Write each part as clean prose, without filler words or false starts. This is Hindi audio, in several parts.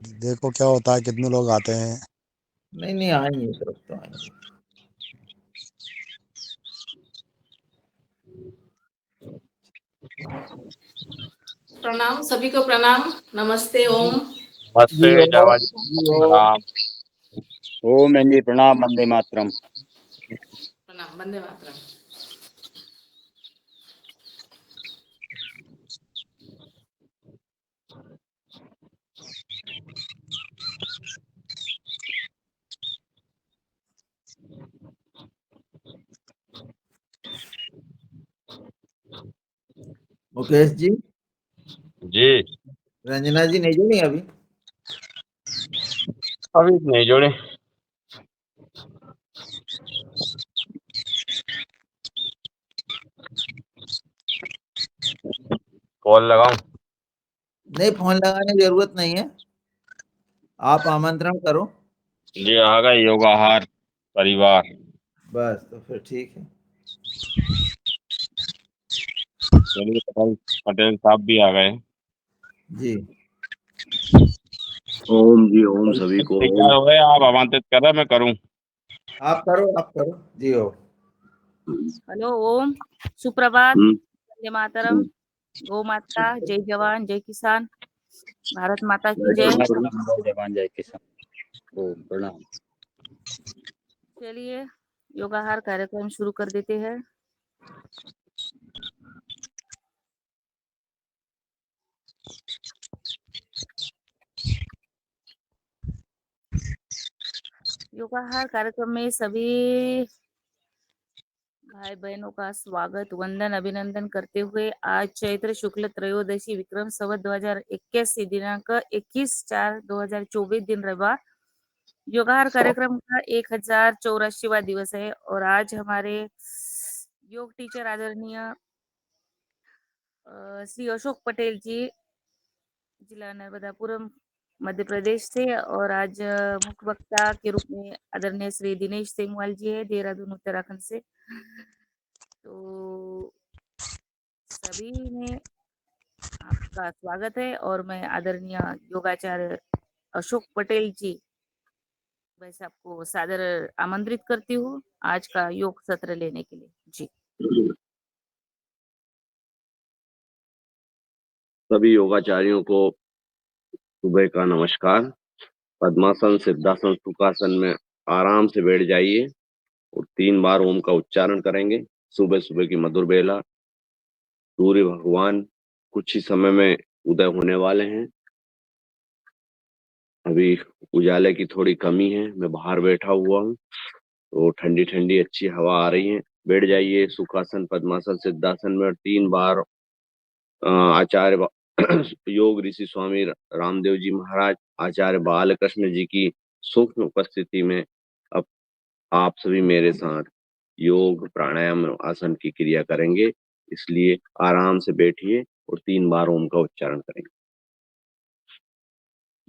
देखो क्या होता है, कितने लोग आते हैं। नहीं नहीं, आएंगे तरफ तो आएंगे। प्रणाम सभी को, प्रणाम, नमस्ते, ओम। जी नमस्ते हो, जावा जी। जी हो। प्रणाम। ओम जी प्रणाम, वंदे मातरम। प्रणाम, वंदे मातरम। मुकेश जी, जी रंजना जी नहीं जुड़ी अभी? अभी नहीं जोड़े। कॉल लगाऊं? नहीं, फोन लगाने की जरूरत नहीं है, आप आमंत्रण करो। जी आ गए योगाहार परिवार। बस तो फिर ठीक है। चलिए पटेल पटेल साहब भी आ गए। जी ओम जी ओम सभी को ओम। तैयार हो गए? आप आमंत्रित कर रहे, मैं करूं? आप करो, आप करो। जी हो। हेलो, ओम, सुप्रभात, हम्म, वंदे मातरम, गौ माता, जय जवान जय किसान, भारत माता की जय। जय जवान जय किसान। ओम प्रणाम। चलिए योगाहार कार्यक्रम शुरू कर देते हैं। योगाहार कार्यक्रम में सभी भाई बहनों का स्वागत, वंदन, अभिनंदन करते हुए आज चैत्र शुक्ल त्रयोदशी विक्रम संवत 2021 दिनांक 21/4/2024 दिन रविवार योगाहार कार्यक्रम का 1084वां दिवस है। और आज हमारे योग टीचर आदरणीय श्री अशोक पटेल जी, जिला नर्मदापुरम, मध्य प्रदेश से, और आज मुख्य वक्ता के रूप में आदरणीय श्री दिनेश सेमवाल जी है, देहरादून उत्तराखंड से। तो सभी में आपका स्वागत है और मैं आदरणीय योगाचार्य अशोक पटेल जी वैसे आपको सादर आमंत्रित करती हूँ आज का योग सत्र लेने के लिए। जी सभी योगाचार्यों को सुबह का नमस्कार। पद्मासन, सिद्धासन, सुखासन में आराम से बैठ जाइए और 3 बार ओम का उच्चारण करेंगे। सुबह सुबह की मधुर बेला, सूर्य भगवान कुछ ही समय में उदय होने वाले हैं। अभी उजाले की थोड़ी कमी है, मैं बाहर बैठा हुआ हूँ तो ठंडी ठंडी अच्छी हवा आ रही है। बैठ जाइए सुखासन, पद्मासन, सिद्धासन में और 3 बार आचार्य योग ऋषि स्वामी रामदेव जी महाराज, आचार्य बालकृष्ण जी की सूक्ष्म उपस्थिति में अब आप सभी मेरे साथ योग प्राणायाम आसन की क्रिया करेंगे। इसलिए आराम से बैठिए और 3 बार ओम का उच्चारण करेंगे।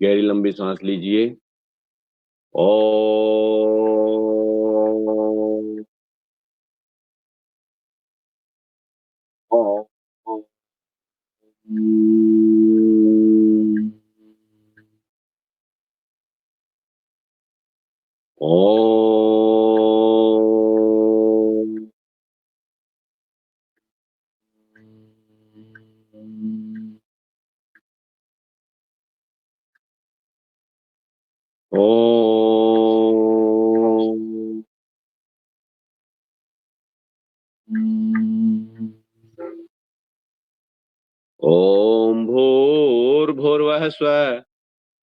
गहरी लंबी सांस लीजिए। ओ ओम भूर्भुवः स्वः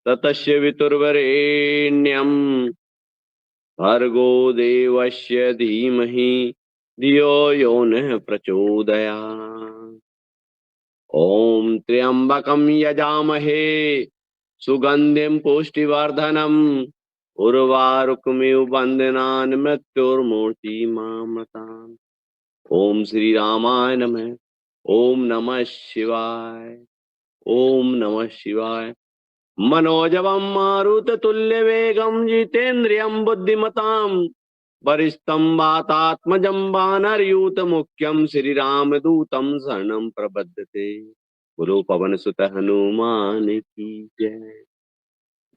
ततस्य वितुर्वरेण्यं भर्गो देवस्य धीमहि धियो यो नः प्रचोदयात्। ओम त्र्यंबकं यजामहे सुगंधिं पुष्टिवर्धनम् उर्वारुकमिव बन्धनान् मृत्युर्मूर्तिमामृताम्। ओम श्री रामाय नमः। ओम नमः शिवाय। ओम नमः शिवाय। मनोजवं मारुततुल्यवेगं जितेन्द्रियं बुद्धिमतां वरिष्ठं वातात्मजं वानरयूथमुख्यं श्रीरामदूतं शरणं प्रपद्यते। गुरु पवन सुत हनुमान की जय।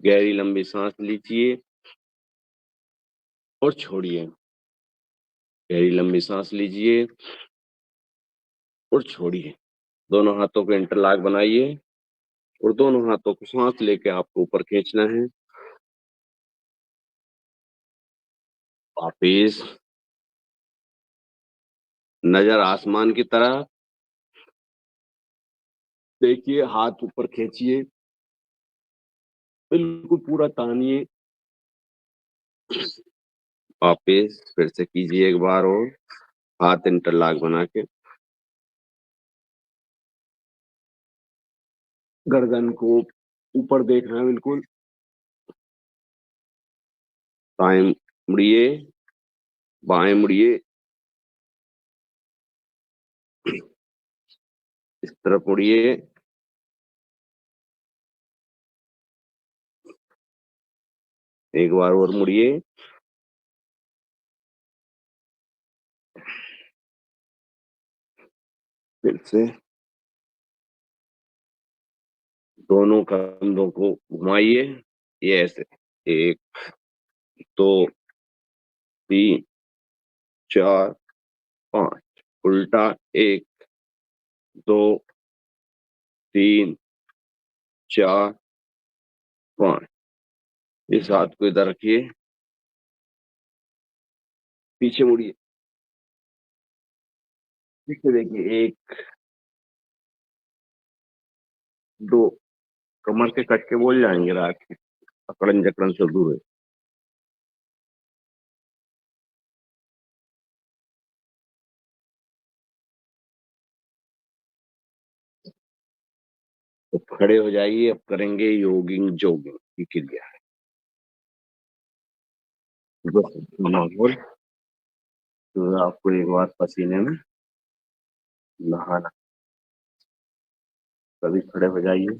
गहरी लंबी सांस लीजिए और छोड़िए। गहरी लंबी सांस लीजिए और छोड़िए। दोनों हाथों को इंटरलॉक बनाइए और दोनों हाथों को सांस लेके आपको ऊपर खींचना है। वापिस नजर आसमान की तरफ देखिए, हाथ ऊपर खींचिए, बिल्कुल पूरा तानिए। वापिस फिर से कीजिए एक बार और, हाथ इंटरलॉक बना के। गर्दन को ऊपर देखना है बिल्कुल। दाएं मुड़िए, बाएं मुड़िए, इस तरफ मुड़िए, एक बार और मुड़िए, फिर से दोनों कंधों को घुमाइए, ये ऐसे 1 2 3 4 5, उल्टा 1 2 3 4 5। इस हाथ को इधर रखिए, पीछे मुड़िए, पीछे देखिए, 1 2। कमर के कटके बोल जाएंगे रात के, अकड़न जकड़न से दूर है। तो खड़े हो जाइए, अब करेंगे योगिंग जोगिंग की क्रिया। माहौल तो आपको एक बार पसीने में नहाना। कभी खड़े हो जाइए,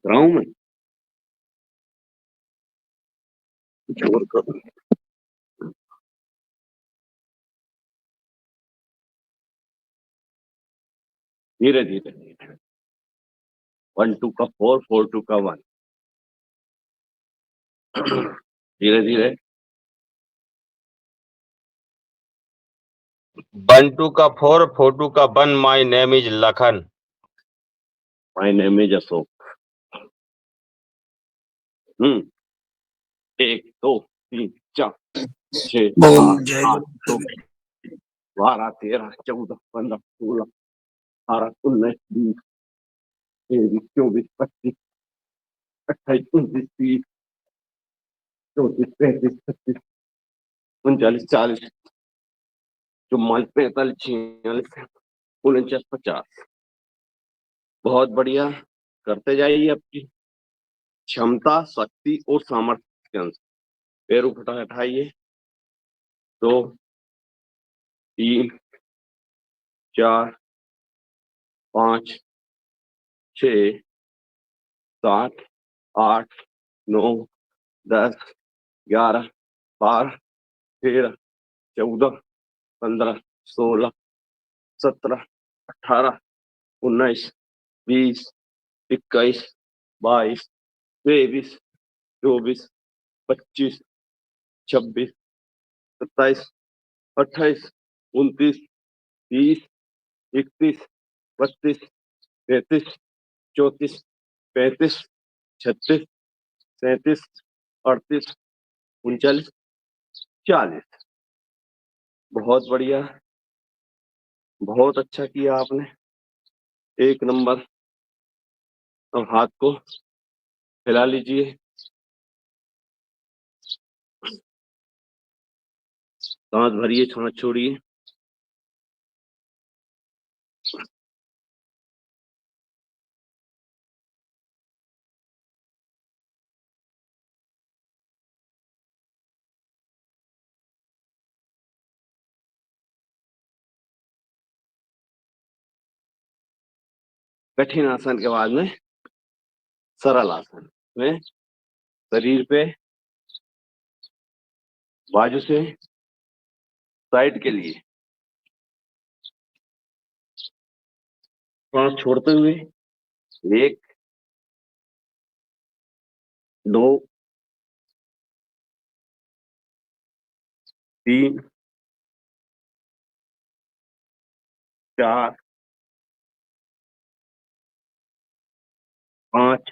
राहू में कुछ और करो, धीरे धीरे। 1 2 का 4 4 2 का 1, धीरे धीरे। 1 2 का 4 4 2 का 1। My name is Lakhan. My name is Ashok. 1 2 3 4 6 बोल 7 जय 8 गुरु। 9 12 13 14 15 16 18 19 20 23 24 25 28 29 30 34 35 36 39 40 44 45 46 49 50। बहुत बढ़िया, करते जाइए आपकी क्षमता, शक्ति और सामर्थ्य के अनुसार। पैर उठाइए, 2 3 4 5 6 7 8 9 10 11 12 13 14 15 16 17 18 19 20 21 22 23 24 25 26 27 28 29 30 31 32 33 34 35 36 37 38 39 40। बहुत बढ़िया, बहुत अच्छा किया आपने, 1 नंबर। अब हाथ को हिला लीजिए, सांस भरिए, सांस छोड़िए। कठिन आसन के बाद में सरल आसन में शरीर पे बाजू से साइड के लिए सांस छोड़ते हुए 1 2 3 4 5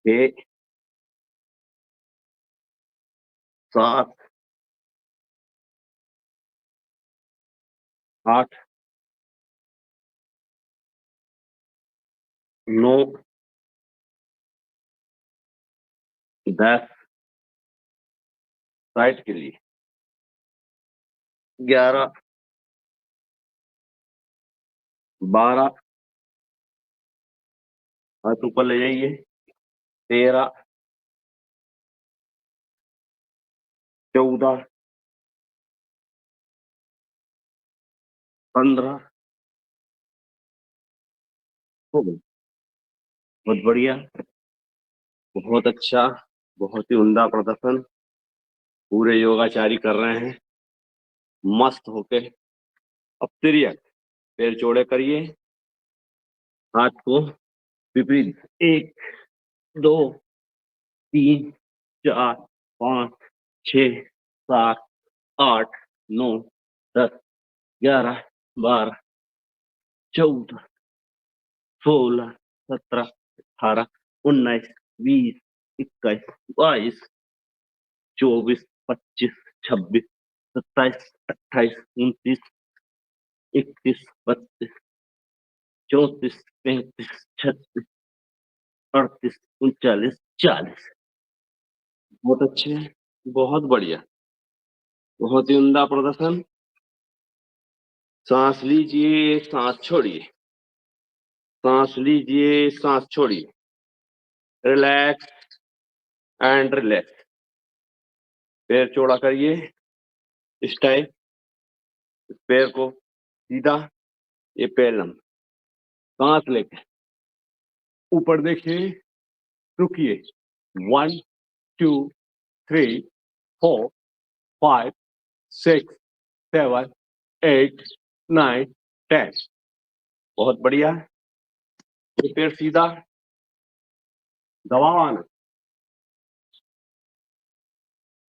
6 7 8 9 10 साइड के लिए 11 12 हाथ ऊपर ले जाइए 13 14 15 हो गई। बहुत बढ़िया, बहुत अच्छा, बहुत ही उम्दा प्रदर्शन पूरे योगाचारी कर रहे हैं मस्त होके। अब तिर्यक पैर चौड़े करिए, हाथ को विपरीत 1 2 3 4 5 6 7 8 9 10 11 12 14 16 17 18 19 20 21 22 24 25 26 27 28 29 31 32 34 35 36 38 39 40। बहुत अच्छे, बहुत बढ़िया, बहुत ही उम्दा प्रदर्शन। सांस लीजिए, सांस छोड़िए, सांस लीजिए, सांस छोड़िए। Relax and relax. पैर चौड़ा करिए इस टाइप, पैर को सीधा, ये पैर लंबा, सांस लेके ऊपर देखिए, रुकिए 1 2 3 4 5 6 7 8 9 10। बहुत बढ़िया, ये पैर सीधा, दबाव आना,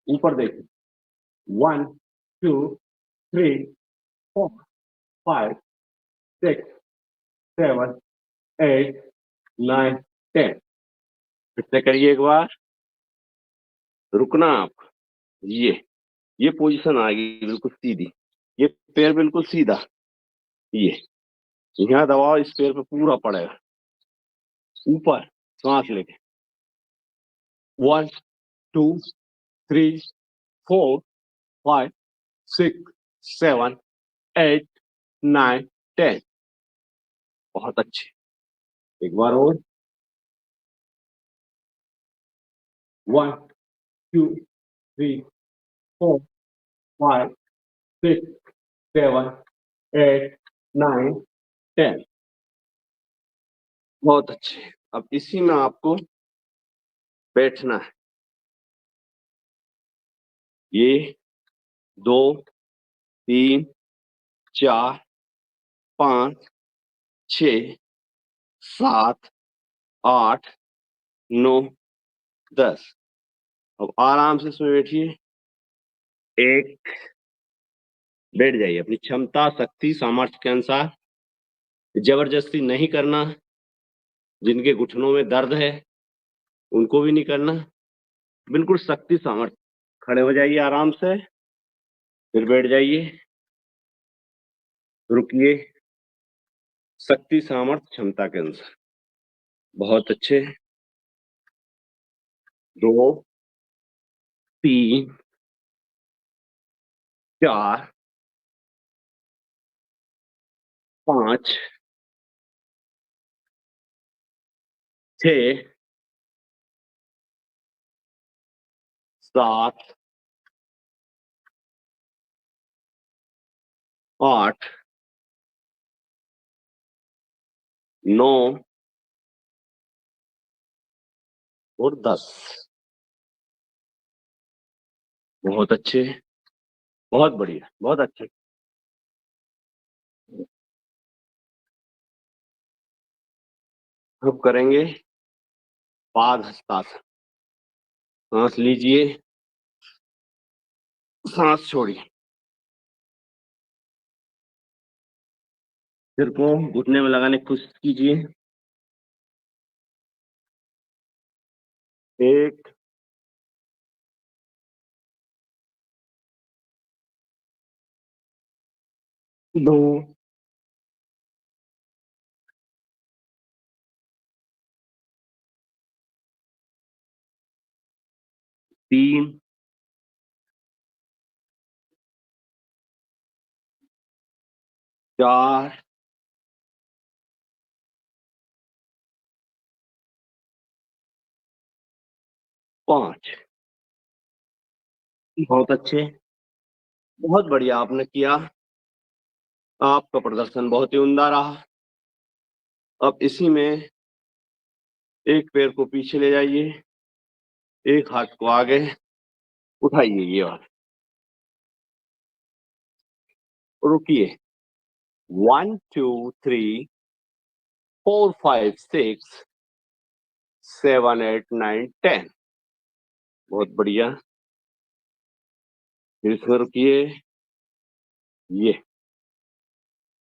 ऊपर देखिए 1 2 3 4 5 6 7 8 9 10। फिर से करिए एक बार, रुकना आप, ये पोजीशन आएगी बिल्कुल सीधी, ये पैर बिल्कुल सीधा, ये यहाँ दबाव इस पैर पे पूरा पड़ेगा, ऊपर सांस लेके 1 2 3 4 5 6 7 8 9 10। बहुत अच्छे, एक बार और 1 2 3 4 5 6 7 8 9 10। बहुत अच्छे। अब इसी में आपको बैठना है, ये 2 3 4 5 6 7 8 9 10। अब आराम से इसमें बैठिए, एक बैठ जाइए अपनी क्षमता, शक्ति, सामर्थ्य के अनुसार। जबरदस्ती नहीं करना, जिनके घुटनों में दर्द है उनको भी नहीं करना, बिल्कुल शक्ति सामर्थ्य। खड़े हो जाइए आराम से, फिर बैठ जाइए, रुकिए, शक्ति सामर्थ्य क्षमता के अनुसार। बहुत अच्छे, 2 3 4 5 6 7 8 9 और 10। बहुत अच्छे, बहुत बढ़िया, बहुत अच्छे। अब करेंगे पाद हस्तासन। सांस लीजिए, सांस छोड़िए, सिर को घुटने में लगाने की कोशिश कीजिए। 1 2 3 4 5। बहुत अच्छे, बहुत बढ़िया आपने किया। आपका प्रदर्शन बहुत ही उम्दा रहा। अब इसी में एक पैर को पीछे ले जाइए, एक हाथ को आगे उठाइए, ये वाला रुकिए। 1 2 3 4 5 6 7 8 9 10। बहुत बढ़िया। फिर इसमें रुकिए, ये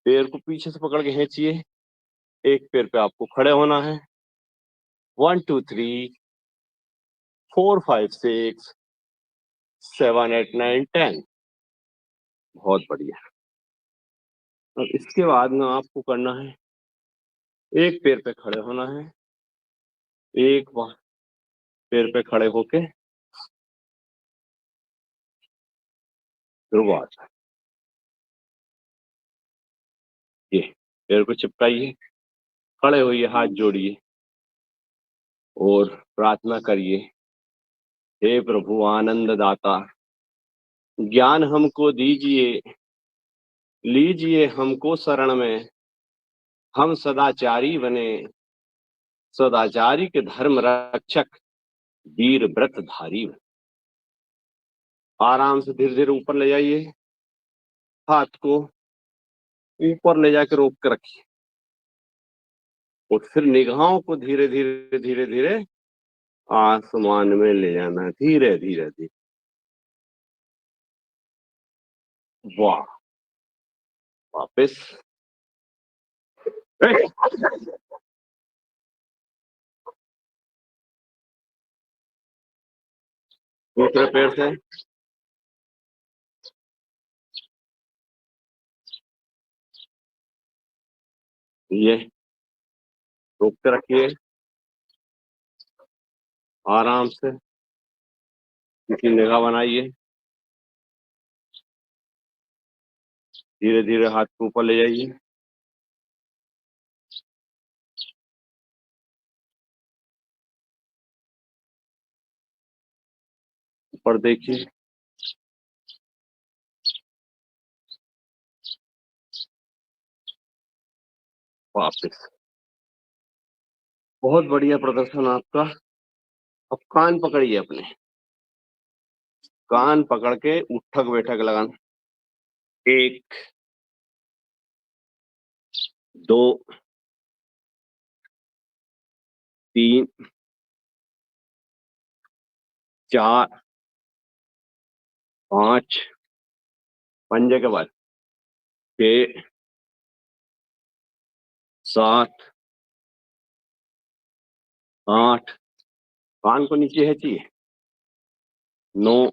पैर को पीछे से पकड़ के खींचिए। एक पैर पे आपको खड़े होना है। 1 2 3 4 5 6 7 8 9 10। बहुत बढ़िया। अब इसके बाद में आपको करना है, एक पैर पे खड़े होना है, एक पैर पे खड़े होके शुरुआत। ये पैर को चिपकाइए, खड़े होइए, हाथ जोड़िए और प्रार्थना करिए। हे प्रभु आनंद दाता, ज्ञान हमको दीजिए, लीजिए हमको शरण में, हम सदाचारी बने, सदाचारी के धर्म रक्षक, वीर व्रत धारी बने। आराम से धीरे धीरे ऊपर ले जाइए, हाथ को ऊपर ले जाकर रोक कर रखिए और फिर निगाहों को धीरे धीरे धीरे धीरे आसमान में ले जाना है, धीरे धीरे धीरे। वाह, वापस दूसरे पैर से ये रोक के रखिए, आराम से इसकी निगाह बनाइए, धीरे धीरे हाथ को ऊपर ले जाइए, ऊपर देखिए, वापस। बहुत बढ़िया प्रदर्शन आपका। अब कान पकड़िए, अपने कान पकड़ के उठक बैठक लगाना। 1 2 3 4 5, पंजे के बाद 6 7 8, कान को नीचे खींचिए, 9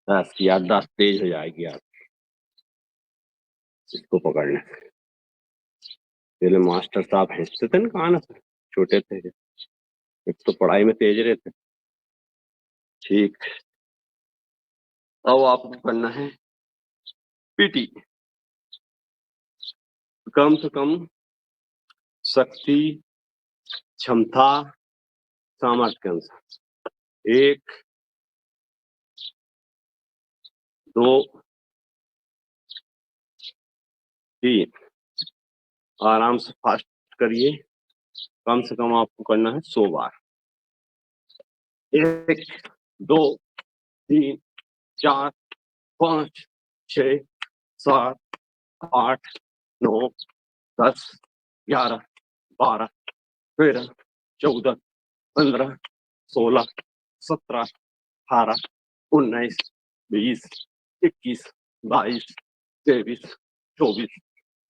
10। याददाश्त तेज हो जाएगी आप इसको पकड़ने से। पहले मास्टर साहब हंसते थे ना कान से, छोटे थे, एक तो पढ़ाई में तेज रहते। ठीक, अब आपको करना है पीटी। कम से कम शक्ति, क्षमता, सामर्थ्य के अनुसार 1 2 3। आराम से फास्ट करिए, कम से कम आपको करना है 100 बार। 1 2 3 4 5 6 7 8 9 10 11, 12, 13, 14, 15, 16, 17, 18, 19, 20, 21, 22, 23, 24,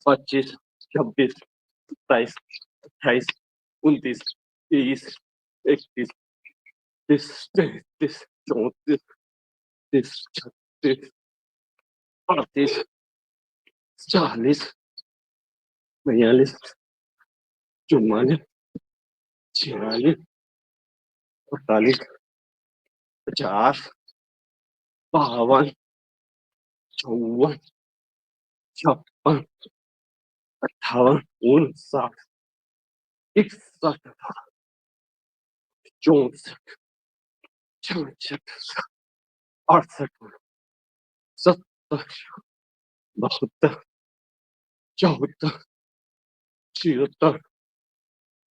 25, 26, 27, 28, 29, 30, 31, 32, 33, 34, 35, 36, 38, 40, 42, 44, 46, 48, 50, 52, 54, 56, 58, 59, 61, 64, 65, 68, 70, 72, 74,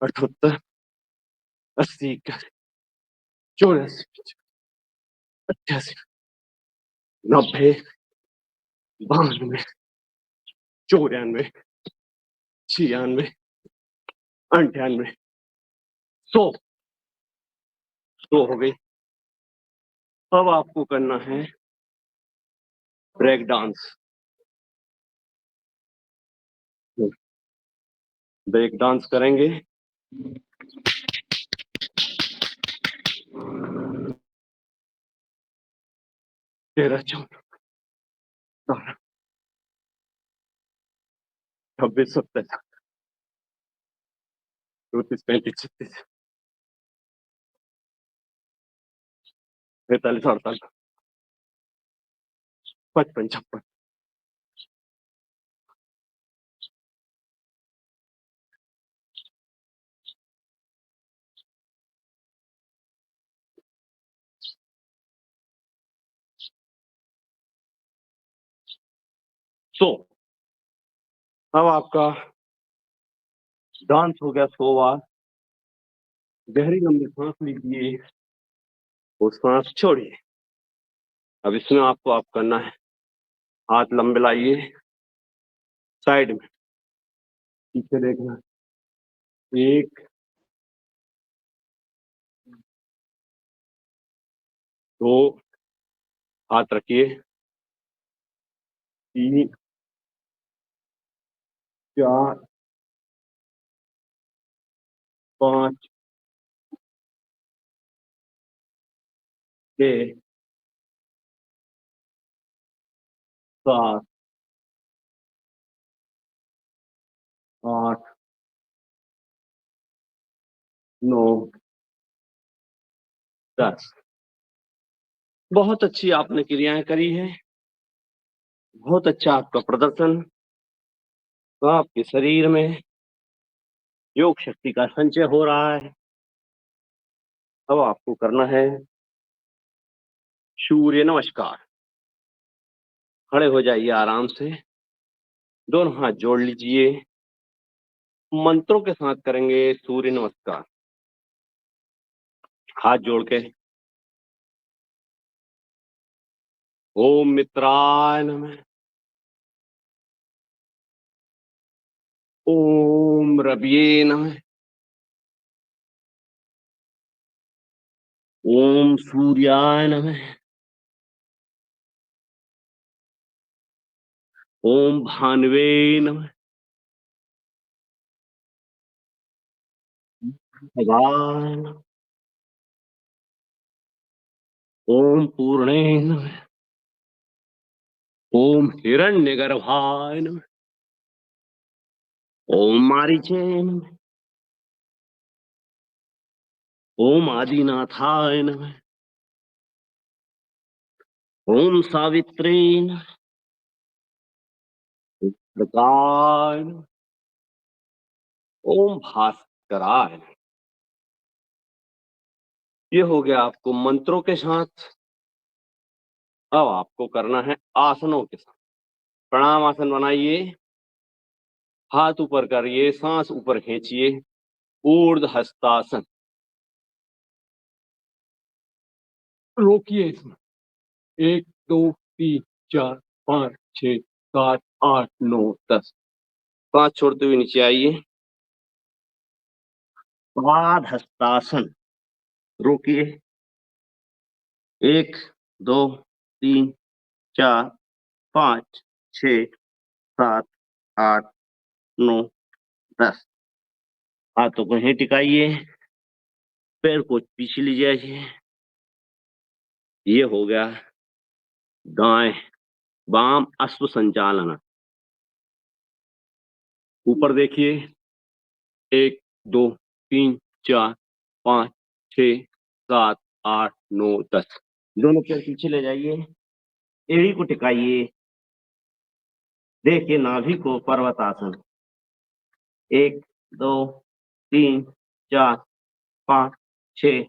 76, 78, 80, 84, 88, 90, 92, 94, 96, 98, 100 हो गई। अब आपको करना है ब्रेक डांस। ब्रेक डांस करेंगे। 13, 14, 17, 26, 27, 34, 35, 36, 43, 48, 55, 56, 100। अब आपका डांस हो गया 100 बार। गहरी लंबी सांस लीजिए और सांस छोड़िए। अब इसमें आपको आप करना है, हाथ लंबे लाइए साइड में, पीछे देखना। 1, 2, हाथ रखिए। 3, 4, 5, 6, 7, 8, 9, 10। बहुत अच्छी आपने क्रियाएं करी है। बहुत अच्छा आपका प्रदर्शन। तो आपके शरीर में योग शक्ति का संचय हो रहा है। अब आपको करना है सूर्य नमस्कार। खड़े हो जाइए आराम से, दोनों हाथ जोड़ लीजिए। मंत्रों के साथ करेंगे सूर्य नमस्कार। हाथ जोड़ के ओम मित्राय नमः, ओम रविये नमः, ओम सूर्याय नमः, ओम भानवे नमः, भगवाय नमः, ओम पूर्णे नमः, ओम हिरण्यगर्भाय नमः, ओम मारीचे नमः, ओम आदिनाथाय नमः, ओम सावित्रे नमः, ओम प्रकाय नमः, ओम भास्कराय नमः। ये हो गया आपको मंत्रों के साथ। अब आपको करना है आसनों के साथ। प्रणाम आसन बनाइए, हाथ ऊपर करिए, सांस ऊपर खींचिए, ऊर्ध्व हस्तासन। रोकिए इसमें। 1, 2, 3, 4, 5, 6, 7, 8, 9, 10। 5 छोड़ते हुए नीचे आइए। पाद हस्तासन। रोकिए। 1 2 3 4 5 6 7 8 9 10। हाथों को यहीं टिकाइए, पैर को पीछे ले जाइए। ये हो गया दाएं वाम अश्व संचालन। ऊपर देखिए, 1 2 3 4 5 6 7 8 9 10। दोनों पैर पीछे ले जाइए, एड़ी को टिकाइए, देखिए नाभि को पर्वतासन। 1 2 3 4 5 6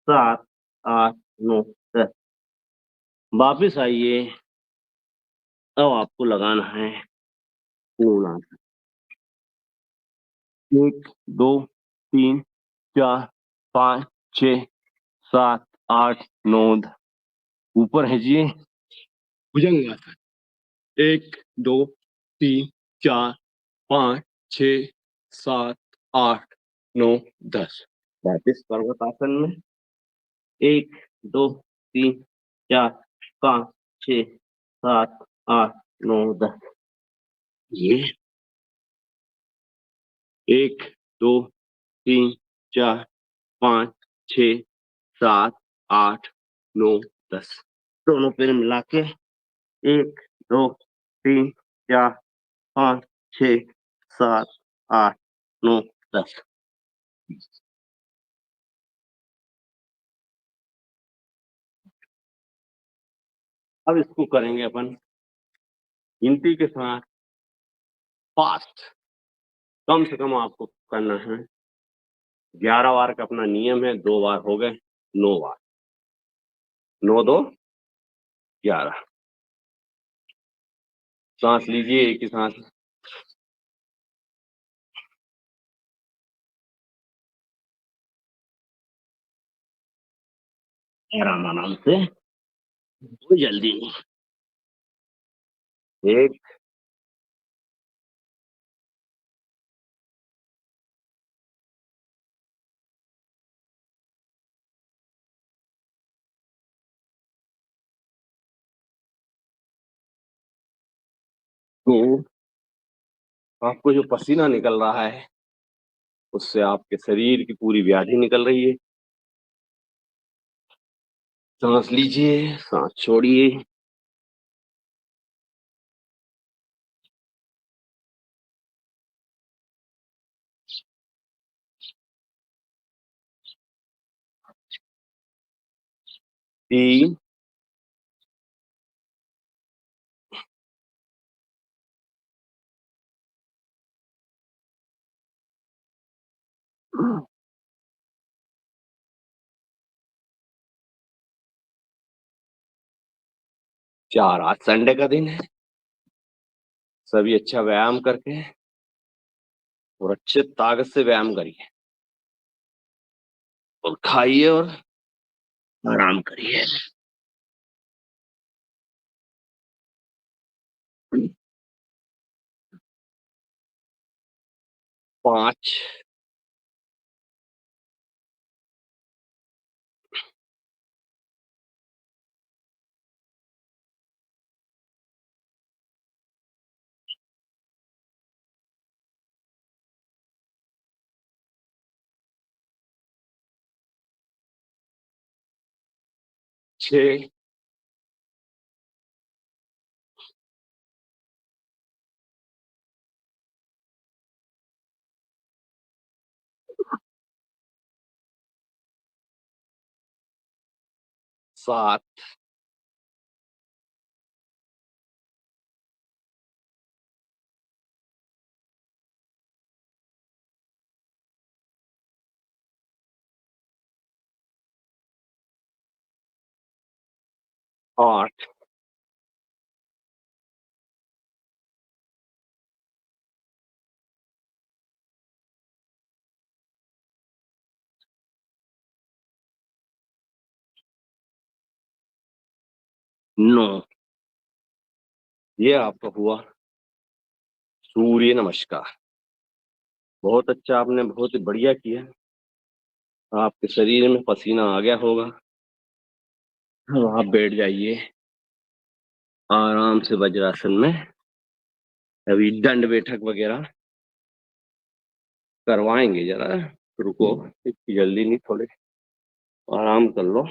7 8 9 10। वापिस आइए। अब आपको लगाना है पूर्णासन। 1 2 3 4 5 6 7 8 9 10। ऊपर है जी भुजंगासन। 1 2 3 4 5 6 7 8 9 10। वापिस पर्वतासन में 1 2 3 4 5 6 7 8 9 10। ये 1 2 3 4 5 6 7 8 9 10। दोनों पैर मिला के 1 2 3 4 5 6 7 8 9 10। अब इसको करेंगे अपन गिनती के साथ फास्ट। कम से कम आपको करना है 11 बार का अपना नियम है। 2 बार हो गए, 9 बार। 9 2 11। सांस लीजिए एक ही सांस। आराम आराम से, कोई जल्दी नहीं। 1 2। आपको जो पसीना निकल रहा है उससे आपके शरीर की पूरी व्याधि निकल रही है। सांस लीजिए, सांस छोड़िए। 3 4। आज संडे का दिन है, सभी अच्छा व्यायाम करके और अच्छे ताकत से व्यायाम करिए और खाइए और आराम करिए। 5 6 7 8 9। ये आपका हुआ सूर्य नमस्कार। बहुत अच्छा, आपने बहुत ही बढ़िया किया। आपके शरीर में पसीना आ गया होगा। अब आप बैठ जाइए आराम से वज्रासन में। अभी दंड बैठक वगैरह करवाएंगे, जरा रुको, इतनी जल्दी नहीं, थोड़े आराम कर लो।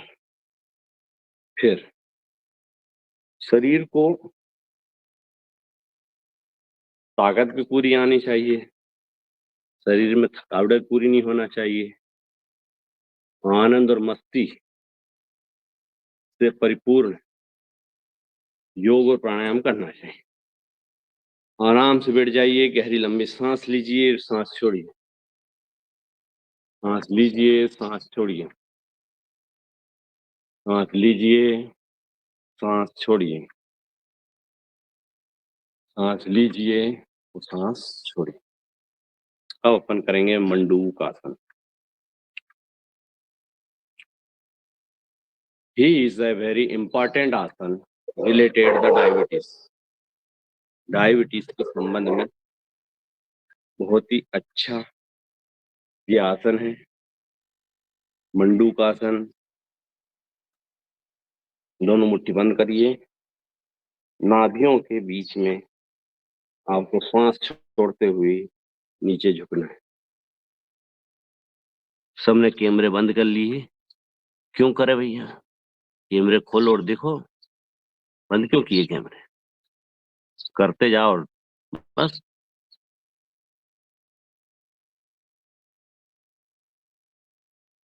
फिर शरीर को ताकत भी पूरी आनी चाहिए, शरीर में थकावट पूरी नहीं होना चाहिए, आनंद और मस्ती से परिपूर्ण योग और प्राणायाम करना चाहिए। आराम से बैठ जाइए, गहरी लंबी सांस लीजिए, सांस छोड़िए, सांस लीजिए, सांस छोड़िए, सांस लीजिए, सांस छोड़िए, सांस लीजिए और सांस छोड़िए। अब अपन करेंगे मंडूक आसन। He is a very important आसन रिलेटेड द डायबिटीज। डायबिटीज के संबंध में बहुत ही अच्छा ये आसन है, मंडूक आसन। दोनों मुट्ठी बंद करिए, नाभियों के बीच में आपको सांस छोड़ते हुए नीचे झुकना है। सबने कैमरे बंद कर लिए। क्यों करे भैया? कैमरे खोलो और देखो, बंद क्यों किए कैमरे? करते जाओ और बस।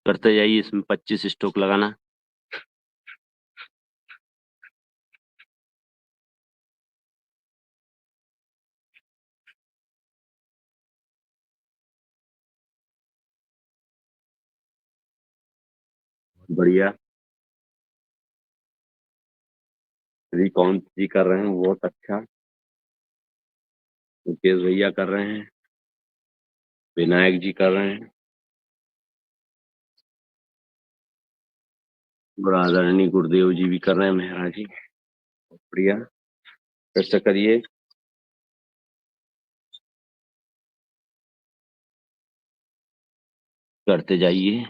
करते जाइए, इसमें 25 स्ट्रोक लगाना। बढ़िया। श्रीकांत जी कर रहे हैं, बहुत अच्छा। मुकेश भैया कर रहे हैं, विनायक जी कर रहे हैं, आदरणीय गुरुदेव जी भी कर रहे हैं, महाराज जी। बढ़िया, कैसे करिए। करते जाइए।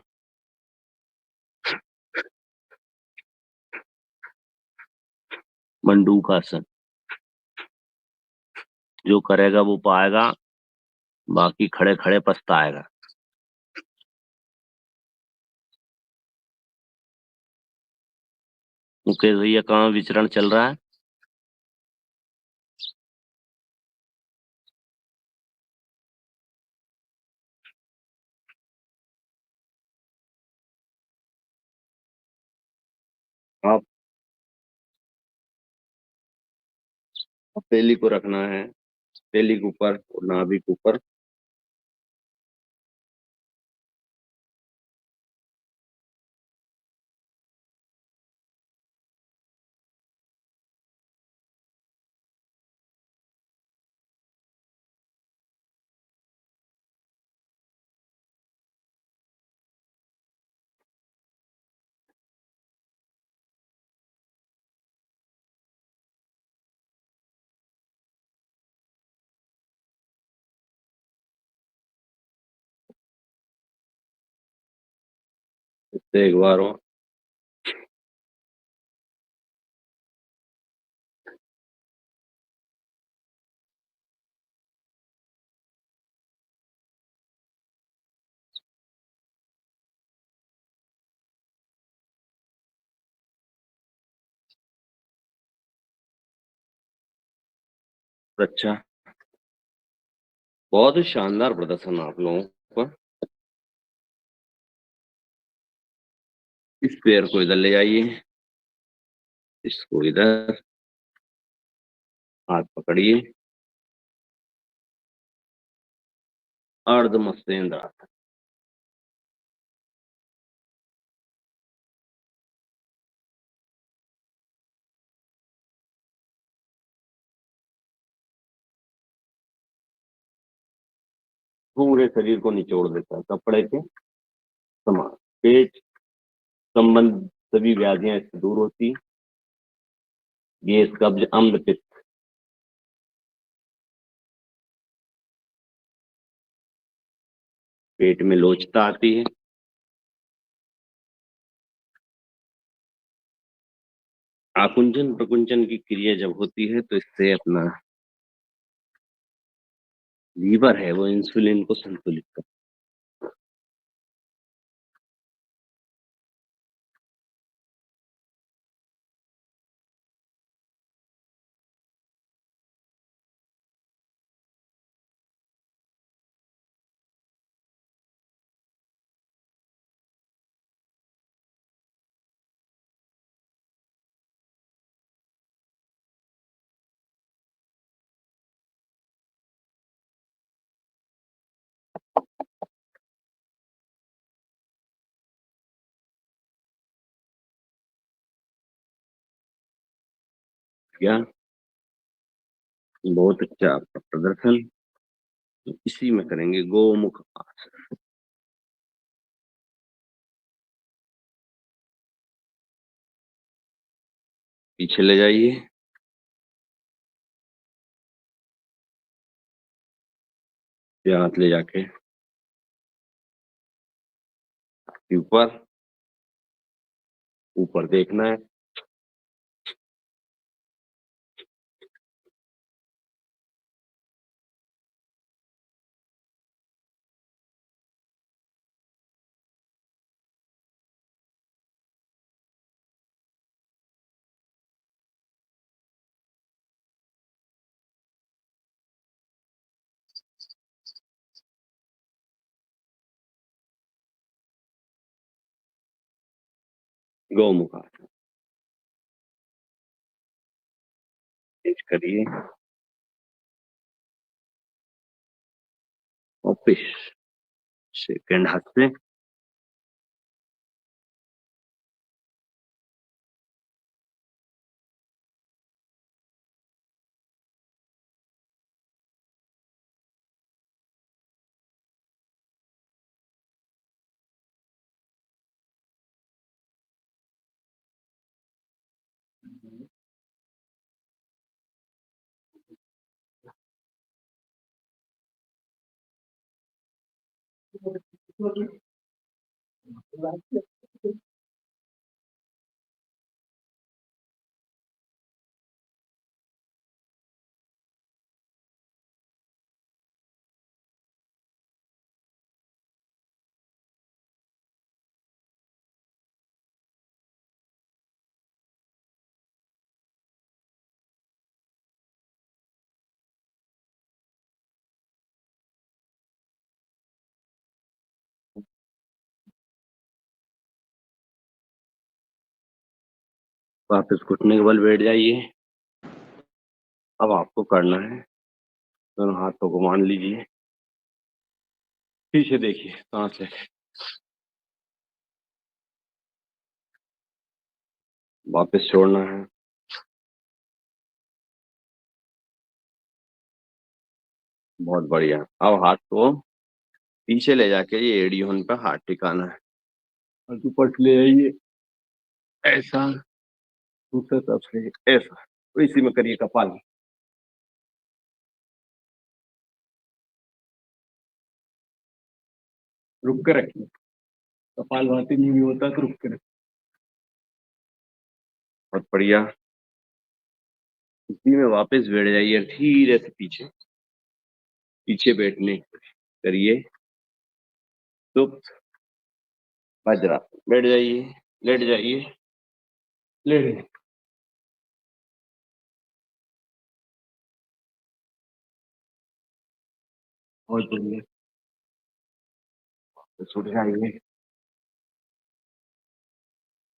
मंडूक आसन जो करेगा वो पाएगा, बाकी खड़े खड़े पछताएगा। मुकेश भैया कहाँ विचरण चल रहा है? आप पेली को रखना है, पेली के ऊपर और नाभि के ऊपर। इससे एक बार और। अच्छा, बहुत ही शानदार प्रदर्शन आप लोगों का। इस पैर को इधर ले जाइए, इसको इधर, हाथ पकड़िए, अर्ध मत्स्येंद्र आसन। पूरे शरीर को निचोड़ देता है, कपड़े के समान। पेट संबंध सभी व्याधियां इससे दूर होती, गैस, कब्ज, अम्ल, पित्त। पेट में लोचता आती है। आकुंचन प्रकुंचन की क्रिया जब होती है तो इससे अपना लीवर है वो इंसुलिन को संतुलित करता क्या बहुत अच्छा आपका प्रदर्शन। तो इसी में करेंगे गोमुख आसन। पीछे ले जाइए, ये हाथ ले जाके ऊपर ऊपर देखना है। गौमुख आसन तेज करिए, वापिस सेकंड हाथ से वापस घुटने के बल बैठ जाइए। अब आपको करना है, दोनों हाथों को मान लीजिए, पीछे देखिए, सांस लेके वापस छोड़ना है। बहुत बढ़िया। अब हाथ को पीछे ले जाके ये एड़ियों पे हाथ टिकाना है और ऊपर से ले जाइए ऐसा, दूसरे तरफ से ऐसा, तो इसी में करिए कपाल। रुक के रखिए, कपाल भाती नहीं होता तो रुक के रखिए। बहुत बढ़िया। इसी में वापस बैठ जाइए धीरे से पीछे, पीछे बैठने करिए। तो वज्रा बैठ जाइए, लेट जाइए, लेट जाइए। बहुत बढ़िया। तो उठ जाइए,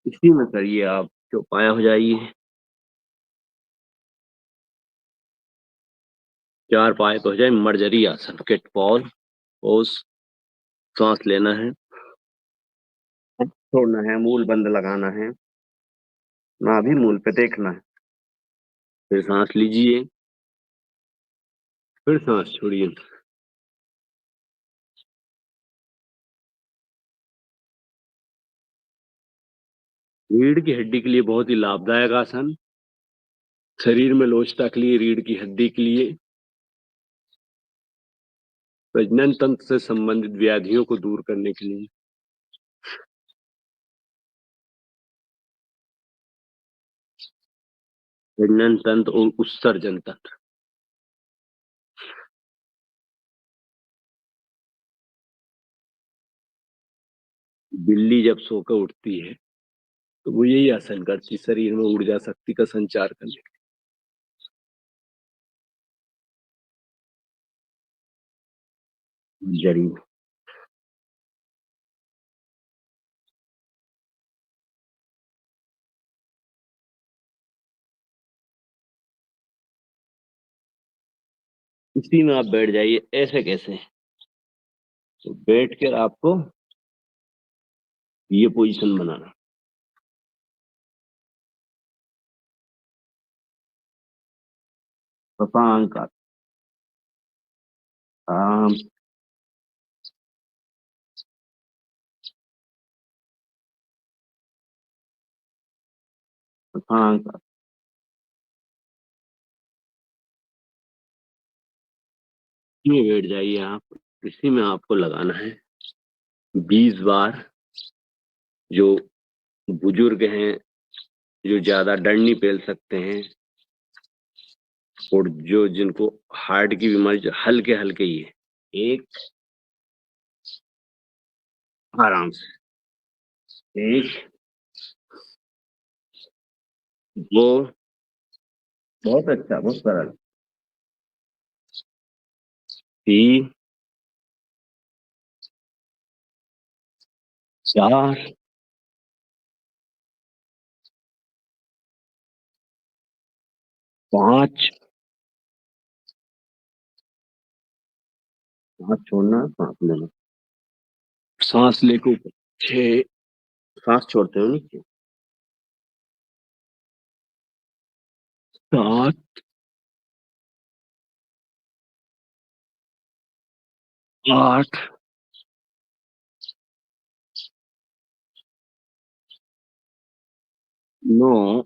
इसी में करिए आप चौपाया हो जाइए। 4 पाए पे हो जाए मर्जरी आसन, किट पॉज पोज। सांस लेना है, छोड़ना है, मूल बंद लगाना है, नाभि मूल पे देखना है। फिर सांस लीजिए, फिर सांस छोड़िए। रीढ़ की हड्डी के लिए बहुत ही लाभदायक आसन, शरीर में लोचता के लिए, रीढ़ की हड्डी के लिए प्रजनन तंत्र से संबंधित व्याधियों को दूर करने के लिए प्रजनन तंत्र और उत्सर्जन तंत्र। बिल्ली जब सोकर उठती है तो वो यही आसन करती, शरीर में ऊर्जा शक्ति का संचार करने के लिए। जरूर इसी में आप बैठ जाइए। ऐसे कैसे? तो बैठ कर आपको ये पोजीशन बनाना। पापांक आराम पापांक में बैठ जाइए आप। इसी में आपको लगाना है 20 बार। जो बुजुर्ग हैं, जो ज्यादा डंड नहीं पेल सकते हैं, और जो जिनको हार्ट की बीमारी, जो हल्के हल्के ही है, एक आराम से, एक, दो, बहुत अच्छा, बहुत सरल, 3, 4, 5, हाथ छोड़ना, सांस लेना, सांस लेके ऊपर, 6, सांस छोड़ते हो नीचे, 7, 8, 9,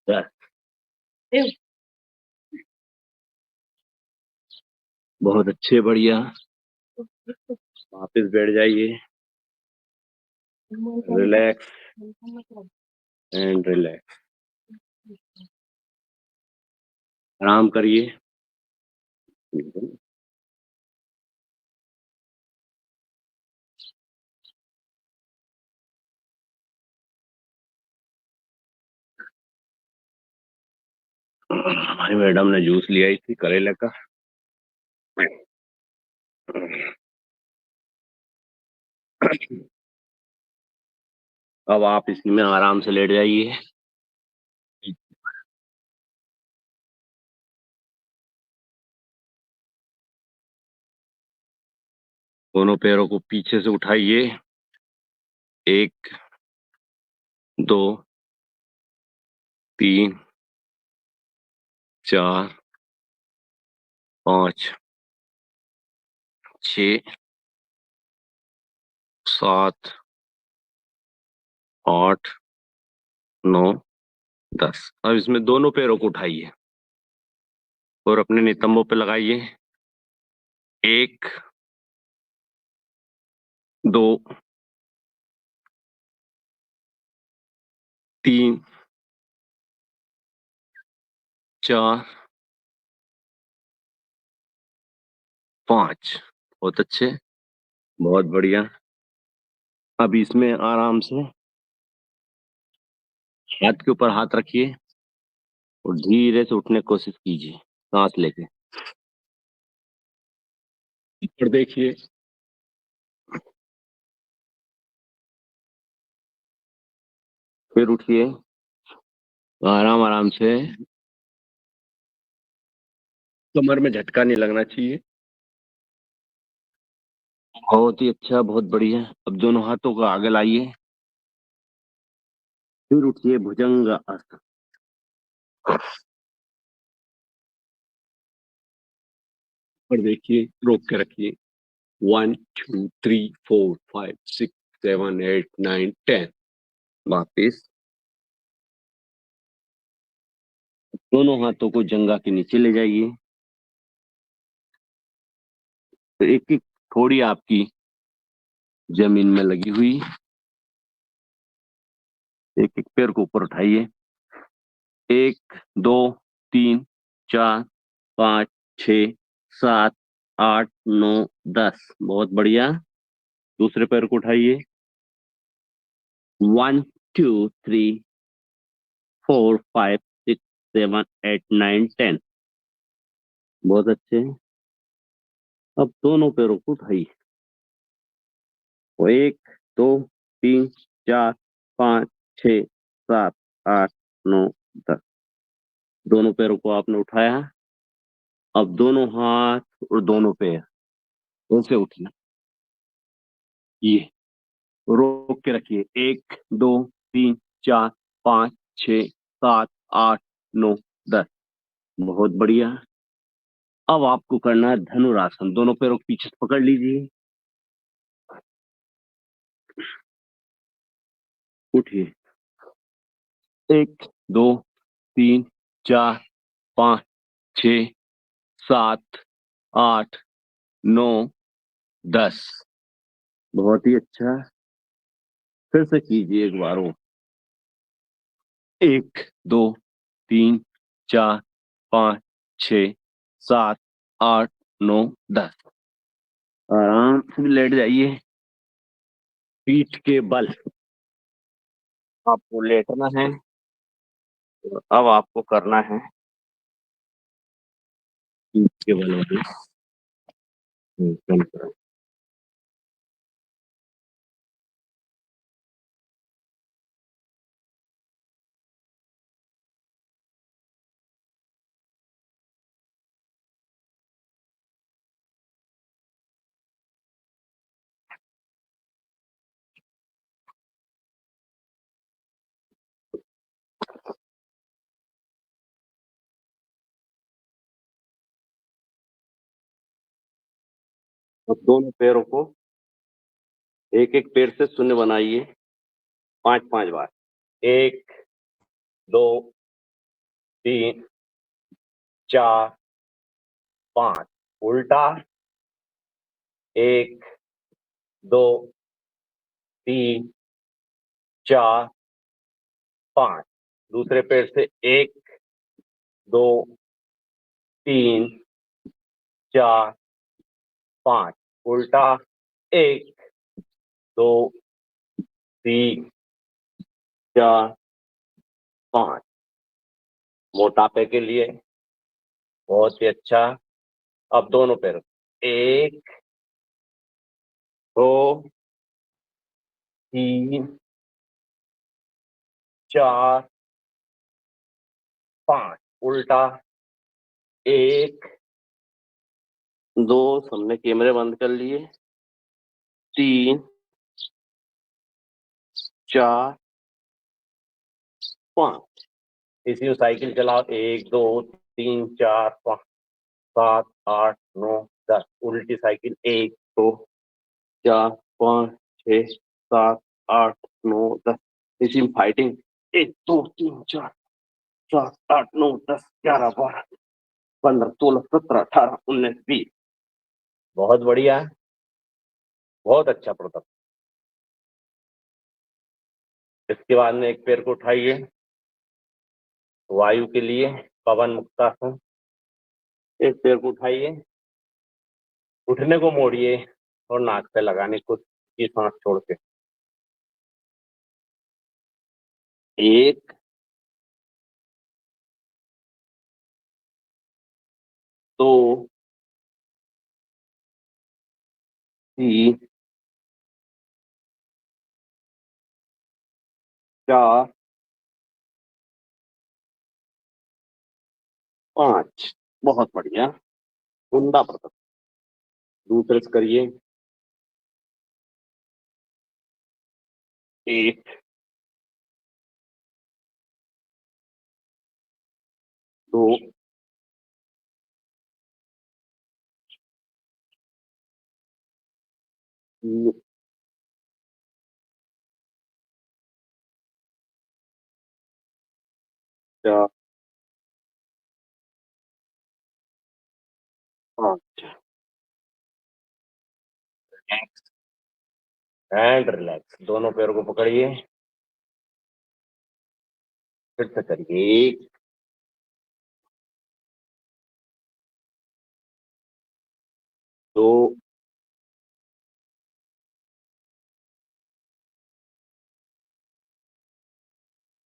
10। बहुत अच्छे, बढ़िया। वापस बैठ जाइए। Relax and relax. आराम करिए। हमारी मैडम ने जूस लिया थी करेले का। अब आप इसी में आराम से लेट जाइए। दोनों पैरों को पीछे से उठाइए। 1, 2, 3, 4, 5, 6, 7, 8, 9, 10। अब इसमें दोनों पैरों को उठाइए और अपने नितंबों पे लगाइए। 1, 2, 3, 4, 5। बहुत अच्छे, बहुत बढ़िया। अब इसमें आराम से हाथ के ऊपर हाथ रखिए और धीरे से उठने की कोशिश कीजिए, सांस लेके। और देखिए, फिर उठिए आराम आराम से। कमर में झटका नहीं लगना चाहिए। बहुत ही अच्छा, बहुत बढ़िया। अब दोनों हाथों को आगे लाइए, फिर उठिए भुजंग आसन। और देखिए, रोक के रखिए। 1, 2, 3, 4, 5, 6, 7, 8, 9, 10। वापिस दोनों हाथों को जंघा के नीचे ले जाइए। तो एक एक थोड़ी आपकी जमीन में लगी हुई। एक एक पैर को ऊपर उठाइए। 1 2 3 4 5 6 7 8 9 10। बहुत बढ़िया। दूसरे पैर को उठाइए। 1 2 3 4 5 6 7 8 9 10। बहुत अच्छे। अब दोनों पैरों को उठाइए। 1 2 3 4 5 6 7 8 9 10। दोनों पैरों को आपने उठाया। अब दोनों हाथ और दोनों पैर ऐसे उठना। ये रोक के रखिए। 1 2 3 4 5 6 7 8 9 10। बहुत बढ़िया। अब आपको करना है धनुरासन। दोनों पैरों को पीछे से पकड़ लीजिए। उठिए। 1 2 3 4 5 6 7 8 9 10। बहुत ही अच्छा। फिर से कीजिए एक बार और। 1 2 3 4 5 6 7 8 9 10। आराम से लेट जाइए। पीठ के बल आपको लेटना है। अब आपको करना है पीठ के बल वाली कंट्रोल। और दोनों पैरों को एक एक पैर से शून्य बनाइए। 5 बार। 1 2 3 4 5। उल्टा। 1 2 3 4 5। दूसरे पैर से 1 2 3 4 5। उल्टा। 1 2 3 4 5। मोटापे के लिए बहुत ही अच्छा। अब दोनों पैर 1 2 3 4 5। उल्टा। 1 2। सबने कैमरे बंद कर लिए। 3 4 5। इसी में साइकिल चलाओ। 1 2 3 4 5 7 8 9 10। उल्टी साइकिल 1 2 4 5 6 7 8 9 10। इसी में फाइटिंग। 1 2 3 4 7 8 9 10 11 12 15 16 17 18 19 20। बहुत बढ़िया। बहुत अच्छा प्रदर्शन। इसके बाद में एक पैर को उठाइए। वायु के लिए पवन मुक्तासन। एक पैर को उठाइए। उठने को मोड़िए और नाक पे लगाने को की सांस छोड़ के। 1 2 3 4 5। बहुत बढ़िया। उमदा प्रदर्शन। दूसरे से करिए। 1 2 3 4 रिलैक्स एंड रिलैक्स। दोनों पैरों को पकड़िए, फिर से करिए। 1 2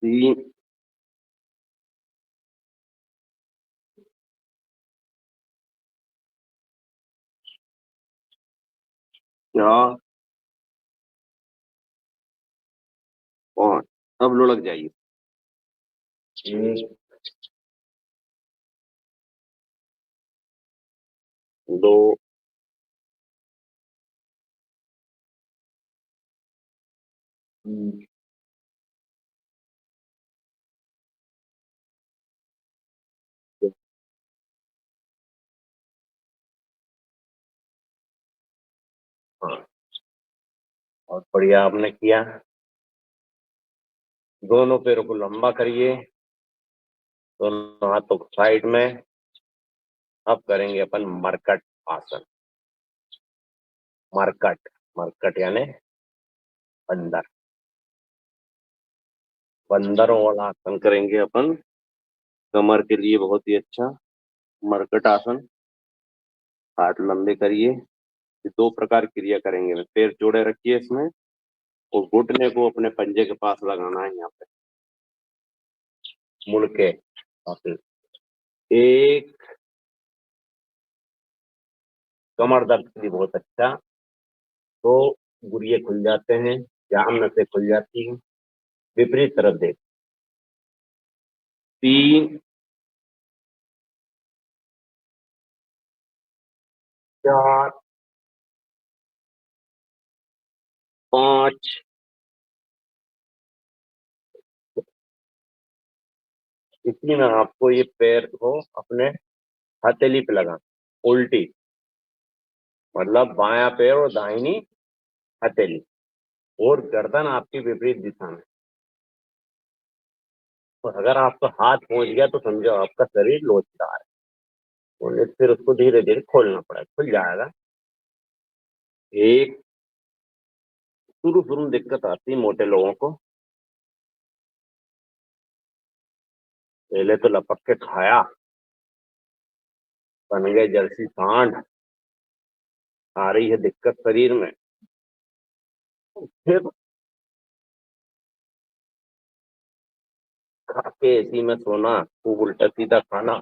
3 4 5। अब लुढ़क जाइए। 1 2 3 हाँ, बहुत बढ़िया आपने किया। दोनों पैरों को लंबा करिए, दोनों हाथों को साइड में। अब करेंगे अपन मरकट आसन। मरकट, मरकट यानी बंदर। बंदरों वाला आसन करेंगे अपन, कमर के लिए बहुत ही अच्छा मरकट आसन। हाथ लंबे करिए। ये 2 प्रकार की क्रिया करेंगे। पैर जोड़े रखिए इसमें, और घुटने को अपने पंजे के पास लगाना है यहाँ पे मुड़ के। और 1 कमर दर्द के लिए बहुत अच्छा। 2 गुरिये खुल जाते हैं, जाम नसें खुल जाती हैं। विपरीत तरफ देख। 3 4 5। इसी में आपको ये पैर को अपने हथेली पे लगा, उल्टी, मतलब बायां पैर और दाहिनी हथेली, और गर्दन आपकी विपरीत दिशा में। और अगर आपका हाथ पहुंच गया तो समझो आपका शरीर लोचदार है, और फिर उसको धीरे धीरे खोलना पड़ेगा, खुल जाएगा। 1 शुरू में दिक्कत आती है मोटे लोगों को, पहले तो लपक के खाया, बन गए जर्सी सांड, आ रही है दिक्कत शरीर में। फिर खा के इसी में सोना, खूब उल्टा सीधा खाना।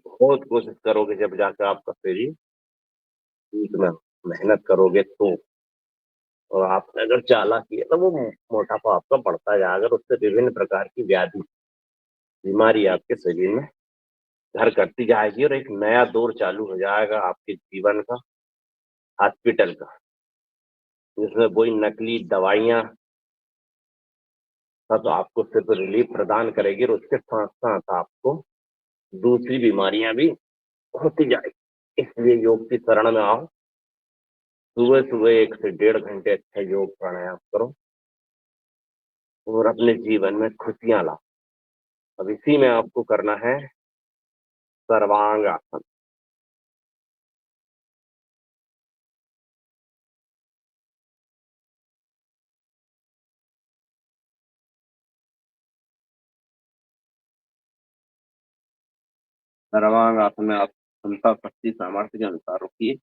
बहुत कोशिश करोगे जब जाकर आपका शरीर ठीक में, मेहनत करोगे तो। और आपने अगर चालाकी है तो वो मोटापा आपका बढ़ता जाएगा, उससे विभिन्न प्रकार की व्याधि, बीमारी आपके शरीर में घर करती जाएगी, और एक नया दौर चालू हो जाएगा आपके जीवन का, हॉस्पिटल का, जिसमें वही नकली दवाइयां सब आपको सिर्फ रिलीफ प्रदान करेगी, और उसके साथ साथ आपको दूसरी बीमारियां भी होती जाएगी। इसलिए योग की शरण में आओ। सुबह सुबह 1 से 1.5 घंटे अच्छा योग प्राणायाम करो, और अपने जीवन में खुशियां लाओ। अब इसी में आपको करना है सर्वांग आसन। सर्वांग आसन में आप क्षमता शक्ति सामर्थ्य के अनुसार रुकिए।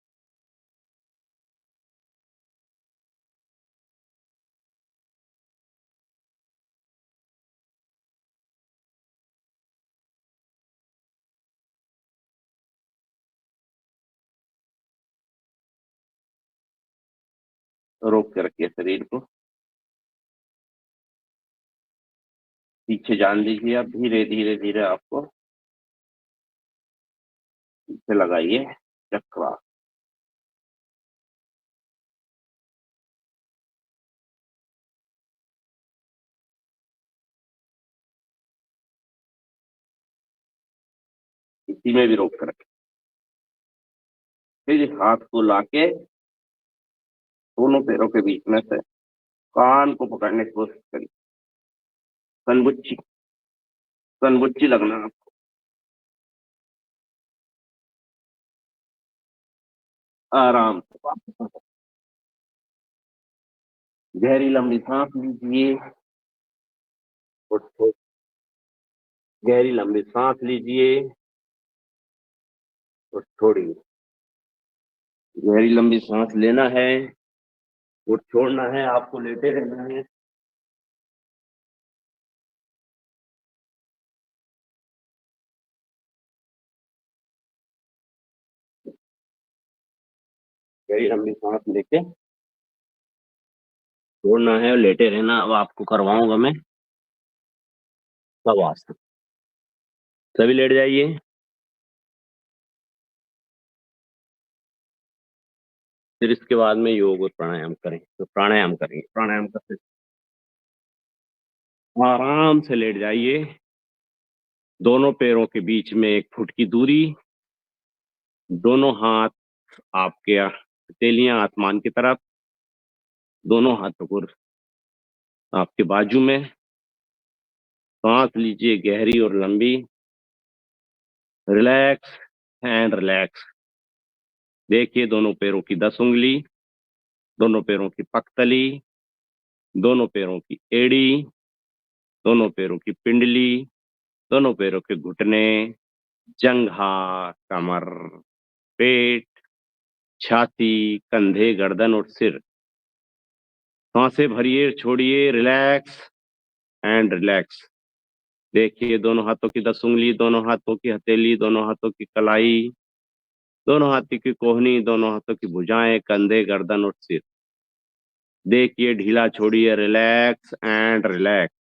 रोक के रखिए शरीर को, पीछे जान दीजिए। आप धीरे धीरे धीरे आपको पीछे लगाइए चक्रा। इसी में भी रोक कर रखें। फिर हाथ को लाके दोनों पैरों के बीच में से कान को पकड़ने की कोशिश करिए। कनबुच्ची, कनबुच्ची लगना आपको। आराम से गहरी लंबी सांस लीजिए और गहरी लंबी सांस लीजिए और छोड़िए। गहरी लंबी सांस लेना है और छोड़ना है, आपको लेटे रहना है। गहरी लंबी सांस लेके छोड़ना है और लेटे रहना। अब आपको करवाऊंगा मैं शवासन। सभी लेट जाइए। फिर इसके बाद में योग और प्राणायाम करें। तो प्राणायाम करेंगे। प्राणायाम करते आराम से लेट जाइए। दोनों पैरों के बीच में 1 फुट की दूरी। दोनों हाथ आपके हथेलियां आसमान की तरफ। दोनों हाथों को आपके बाजू में। सांस लीजिए गहरी और लंबी। Relax and relax. देखिए दोनों पैरों की 10 उंगली, दोनों पैरों की पकतली, दोनों पैरों की एड़ी, दोनों पैरों की पिंडली, दोनों पैरों के घुटने, जंघा, कमर, पेट, छाती, कंधे, गर्दन और सिर। सांसें भरिए, छोड़िए। Relax and relax. देखिए दोनों हाथों की 10 उंगली, दोनों हाथों की हथेली, दोनों हाथों की कलाई, दोनों हाथों की कोहनी, दोनों हाथों की भुजाएं, कंधे, गर्दन और सिर। देखिए ढीला छोड़िए। Relax and relax.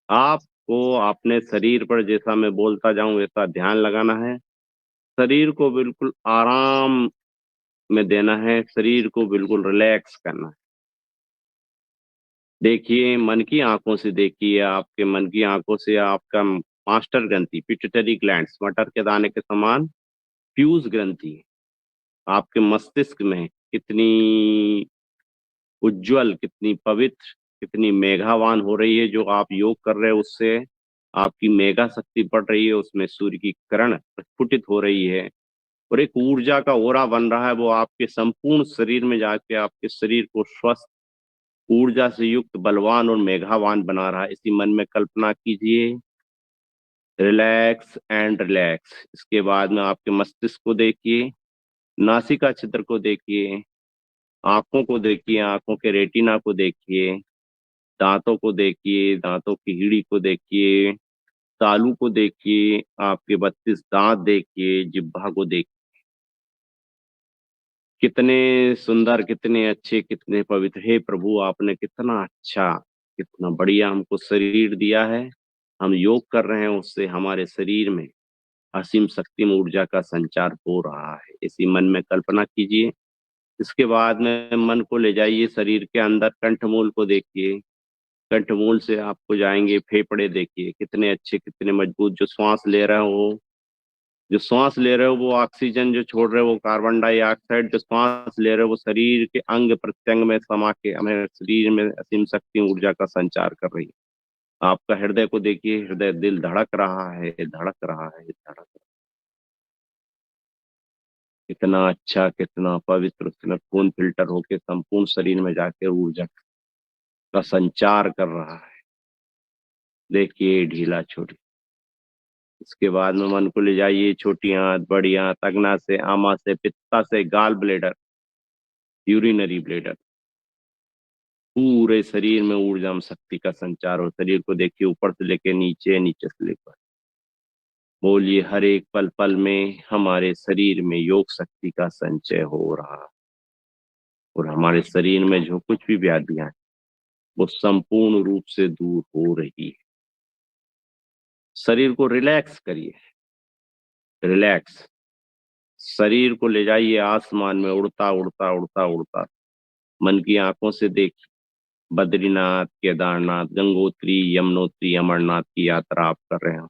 आपको अपने शरीर पर, जैसा मैं बोलता जाऊं वैसा ध्यान लगाना है। शरीर को बिल्कुल आराम में देना है। शरीर को बिल्कुल रिलैक्स करना है। देखिए मन की आंखों से देखिए। आपके मन की आंखों से आपका मास्टर ग्रंथि, पिट्यूटरी ग्लैंड्स, मटर के दाने के समान फ्यूज ग्रंथि आपके मस्तिष्क में कितनी उज्जवल, कितनी पवित्र, कितनी मेघावान हो रही है। जो आप योग कर रहे हैं उससे आपकी मेघा शक्ति बढ़ रही है। उसमें सूर्य की किरण प्रस्फुटित हो रही है और एक ऊर्जा का ओरा बन रहा है। वो आपके संपूर्ण शरीर में जाके आपके शरीर को स्वस्थ, ऊर्जा से युक्त, बलवान और मेघावान बना रहा है। इसी मन में कल्पना कीजिए। Relax and relax. इसके बाद में आपके मस्तिष्क को देखिए, नासिका छिद्र को देखिए, आंखों को देखिए, आंखों के रेटिना को देखिए, दांतों को देखिए, दांतों की हीड़ी को देखिए, तालू को देखिए, आपके 32 दांत देखिए, जिह्वा को देखिए। कितने सुंदर, कितने अच्छे, कितने पवित्र। हे प्रभु, आपने कितना अच्छा, कितना बढ़िया हमको शरीर दिया है। हम योग कर रहे हैं, उससे हमारे शरीर में असीम शक्ति में ऊर्जा का संचार हो रहा है। इसी मन में कल्पना कीजिए। इसके बाद में मन को ले जाइए शरीर के अंदर। कंठमूल को देखिए। कंठमूल से आपको जाएंगे फेफड़े। देखिए कितने अच्छे, कितने मजबूत। जो सांस ले रहे हो वो ऑक्सीजन जो छोड़ रहे हो, वो कार्बन डाइऑक्साइड जो सांस ले रहे हो, वो शरीर के अंग प्रत्यंग में समा के हमें शरीर में असीम शक्ति ऊर्जा का संचार कर रही है। आपका हृदय को देखिए। हृदय, दिल धड़क रहा है, धड़क रहा है, धड़क रहा है। कितना अच्छा, कितना पवित्र। उसमें खून फिल्टर होके संपूर्ण शरीर में जाके ऊर्जा का संचार कर रहा है। देखिए ढीला छोड़िए। इसके बाद में मन को ले जाइए छोटी आंत, बड़ी आंत, अग्ना से, आमा से, पित्ता से, गाल ब्लेडर, यूरिनरी ब्लेडर, पूरे शरीर में ऊर्जा में शक्ति का संचार हो। शरीर को देखिए ऊपर से लेके नीचे, नीचे से लेकर। बोलिए हर एक पल पल में हमारे शरीर में योग शक्ति का संचय हो रहा है और हमारे शरीर में जो कुछ भी व्याधियां हैं वो संपूर्ण रूप से दूर हो रही है। शरीर को रिलैक्स करिए। रिलैक्स। शरीर को ले जाइए आसमान में, उड़ता उड़ता उड़ता उड़ता। मन की आंखों से देखिए बद्रीनाथ, केदारनाथ, गंगोत्री, यमुनोत्री, अमरनाथ की यात्रा आप कर रहे हो।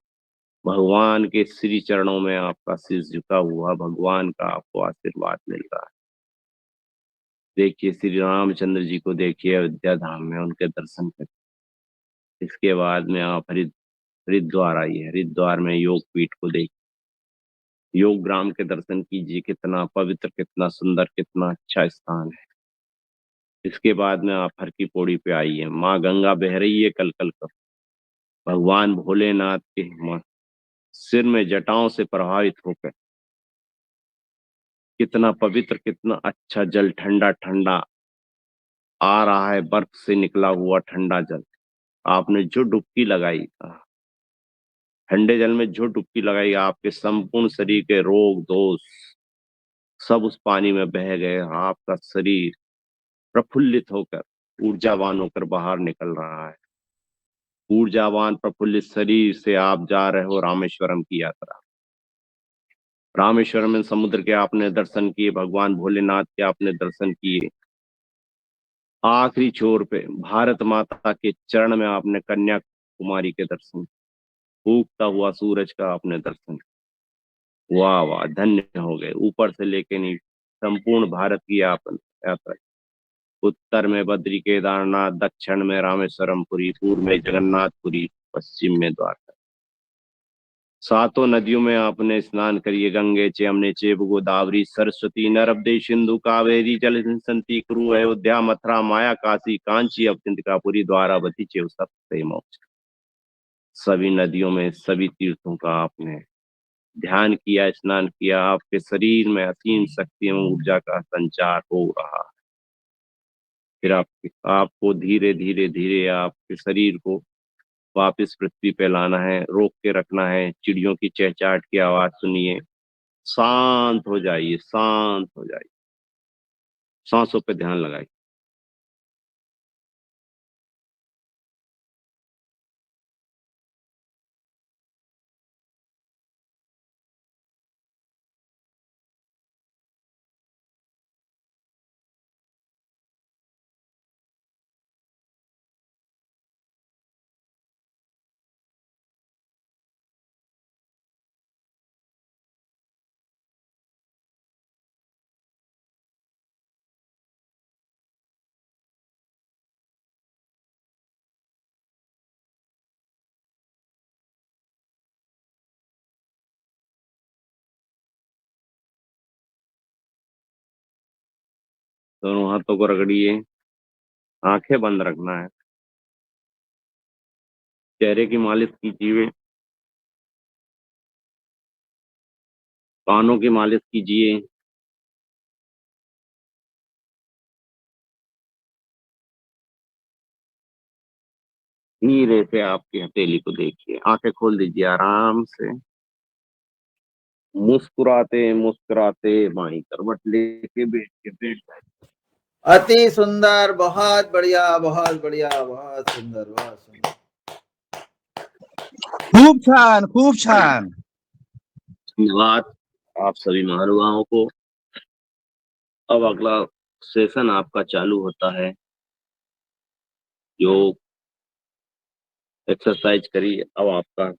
भगवान के श्री चरणों में आपका शीश झुका हुआ, भगवान का आपको आशीर्वाद मिल रहा है। देखिए श्री रामचंद्र जी को देखिए अयोध्या धाम में, उनके दर्शन करिए। इसके बाद में आप हरिद्वार आइए। हरिद्वार में योग पीठ को देखिए। योग ग्राम के दर्शन कीजिए, कितना पवित्र, कितना सुंदर, कितना अच्छा स्थान है। इसके बाद में आप हर की पौड़ी पे आइए, माँ गंगा बह रही है कल कल कर। भगवान भोलेनाथ के सिर में जटाओं से प्रभावित होकर कितना पवित्र, कितना अच्छा जल, ठंडा ठंडा आ रहा है, बर्फ से निकला हुआ ठंडा जल। आपने जो डुबकी लगाई, ठंडे जल में जो डुबकी लगाई, आपके संपूर्ण शरीर के रोग दोष सब उस पानी में बह गए। आपका शरीर प्रफुल्लित होकर, ऊर्जावान होकर बाहर निकल रहा है। ऊर्जावान प्रफुल्लित शरीर से आप जा रहे हो रामेश्वरम की यात्रा। रामेश्वरम में समुद्र के आपने दर्शन किए, भगवान भोलेनाथ के आपने दर्शन किए। आखिरी छोर पे भारत माता के चरण में आपने कन्याकुमारी के दर्शन, उगता हुआ सूरज का आपने दर्शन। वाह वाह, धन्य हो गए। ऊपर से लेके नहीं, संपूर्ण भारत की आपने यात्रा। उत्तर में बद्री केदारनाथ, दक्षिण में रामेश्वरमपुरी, पूर्व में जगन्नाथपुरी, पश्चिम में द्वारका। सातों नदियों में आपने स्नान करिए, गंगे च यमुने चैव गोदावरी सरस्वती नर्मदे सिंधु कावेरी जलसंति कुरु अयोध्या मथुरा माया काशी कांची अवंतिकापुरी द्वारावती चैव सप्तै मोक्ष। सभी नदियों में, सभी तीर्थों का आपने ध्यान किया, स्नान किया। आपके शरीर में असीम शक्ति एवं ऊर्जा का संचार हो रहा है। फिर आपको धीरे धीरे धीरे आपके शरीर को वापस पृथ्वी पे लाना है, रोक के रखना है। चिड़ियों की चहचहाट की आवाज सुनिए, शांत हो जाइए, शांत हो जाइए। सांसों पे ध्यान लगाइए। दोनों हाथों को रगड़िए, आंखें बंद रखना है। चेहरे की मालिश कीजिए, कानों की मालिश कीजिए। धीरे से आपकी हथेली को देखिए, आंखें खोल दीजिए आराम से। मुस्कुराते मुस्कुराते बाई करवट लेके बैठ जाए। अति सुंदर, बहुत बढ़िया, बहुत बढ़िया, बहुत सुंदर, बहुत सुंदर। खूप छान, खूप छान। धन्यवाद आप सभी महानुभावों को। अब अगला सेशन आपका चालू होता है। योग एक्सरसाइज करिए। अब आपका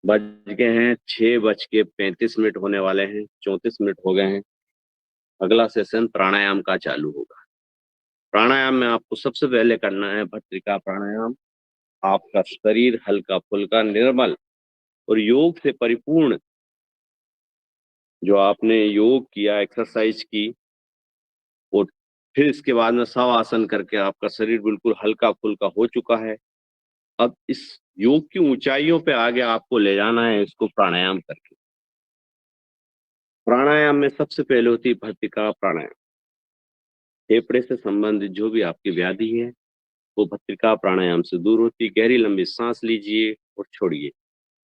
बज गए हैं 6:35 होने वाले हैं, 34 हो गए हैं। अगला सेशन प्राणायाम का चालू होगा। प्राणायाम में आपको सबसे पहले करना है भस्त्रिका प्राणायाम। आपका शरीर हल्का फुल्का, निर्मल और योग से परिपूर्ण, जो आपने योग किया, एक्सरसाइज की, और फिर इसके बाद में शवासन करके आपका शरीर बिल्कुल हल्का फुल्का हो चुका है। अब इस योग की ऊंचाइयों पे आगे आपको ले जाना है इसको प्राणायाम करके। प्राणायाम में सबसे पहले होती है भस्त्रिका प्राणायाम। फेफड़े से संबंधित जो भी आपकी व्याधि है वो भस्त्रिका प्राणायाम से दूर होती है। गहरी लंबी सांस लीजिए और छोड़िए,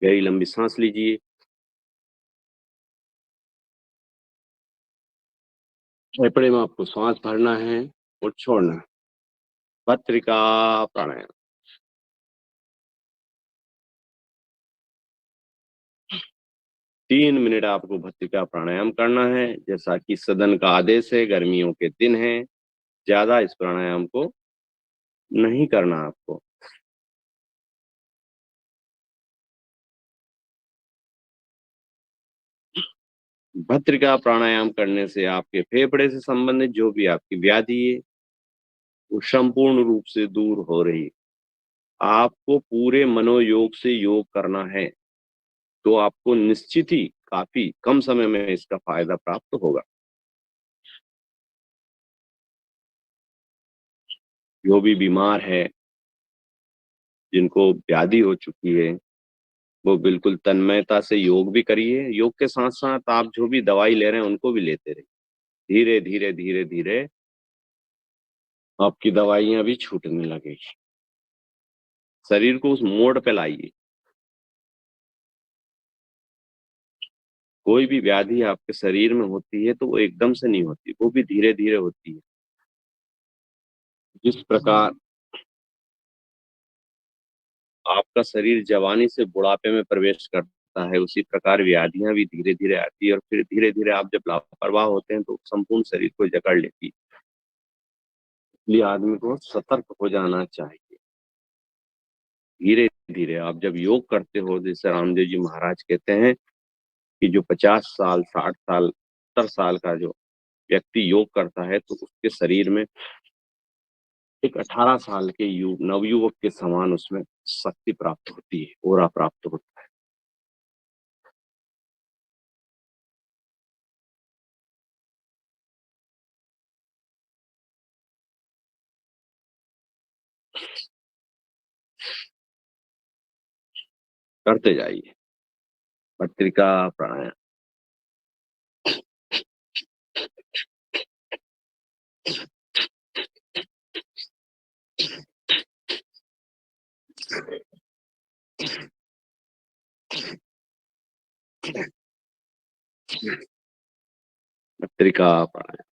गहरी लंबी सांस लीजिए, फेफड़े में आपको सांस भरना है और छोड़ना है। भस्त्रिका प्राणायाम। तीन मिनट आपको भस्त्रिका प्राणायाम करना है। जैसा कि सदन का आदेश है, गर्मियों के दिन है, ज्यादा इस प्राणायाम को नहीं करना आपको। भस्त्रिका प्राणायाम करने से आपके फेफड़े से संबंधित जो भी आपकी व्याधि है वो संपूर्ण रूप से दूर हो रही है। आपको पूरे मनोयोग से योग करना है तो आपको निश्चित ही काफी कम समय में इसका फायदा प्राप्त होगा। जो भी बीमार है, जिनको व्याधि हो चुकी है, वो बिल्कुल तन्मयता से योग भी करिए। योग के साथ साथ आप जो भी दवाई ले रहे हैं उनको भी लेते रहिए। धीरे धीरे धीरे धीरे आपकी दवाइयां भी छूटने लगेगी। शरीर को उस मोड पे लाइए। कोई भी व्याधि आपके शरीर में होती है तो वो एकदम से नहीं होती, वो भी धीरे धीरे होती है। जिस प्रकार आपका शरीर जवानी से बुढ़ापे में प्रवेश करता है, उसी प्रकार व्याधियां भी धीरे धीरे आती है और फिर धीरे धीरे आप जब लापरवाह होते हैं तो संपूर्ण शरीर को जकड़ लेती है। इसलिए आदमी को सतर्क हो जाना चाहिए। धीरे धीरे आप जब योग करते हो, जैसे रामदेव जी महाराज कहते हैं कि जो 50 साल 60 साल 70 साल का जो व्यक्ति योग करता है तो उसके शरीर में एक 18 साल के नवयुवक के समान उसमें शक्ति प्राप्त होती है, ओरा प्राप्त होता है। करते जाइए भस्त्रिका प्राणायाम। भस्त्रिका प्राणायाम।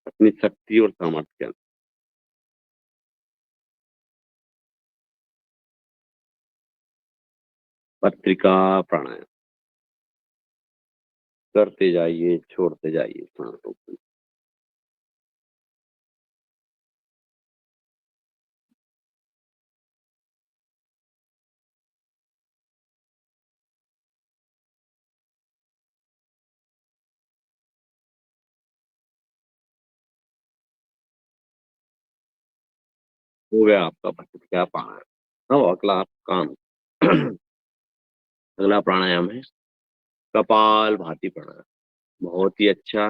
अपनी शक्ति और सामर्थ्य के अनुसार भस्त्रिका प्राणायाम करते जाइए, छोड़ते जाइए सांसों को। हो गया आपका भस्त्रिका प्राणायाम। अब अगला आप काम अगला प्राणायाम है कपाल भाती प्राणायाम। बहुत ही अच्छा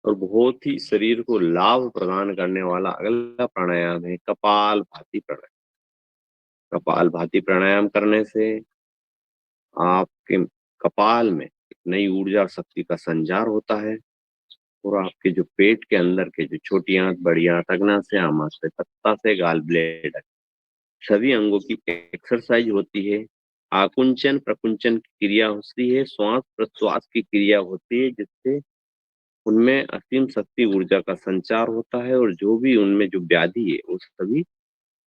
और बहुत ही शरीर को लाभ प्रदान करने वाला अगला प्राणायाम है कपाल भाती प्राणायाम। कपाल भाती प्राणायाम करने से आपके कपाल में नई ऊर्जा और शक्ति का संचार होता है और आपके जो पेट के अंदर के जो छोटी आंत, बड़ी आंत, अग्नाशय, आमाशय, तत्ताशय, गाल ब्लेडर सभी अंगों की एक्सरसाइज होती है। आकुंचन प्रकुंचन की क्रिया होती है, श्वास प्रश्वास की क्रिया होती है, जिससे उनमें असीम शक्ति ऊर्जा का संचार होता है और जो भी उनमें जो व्याधि है वो सभी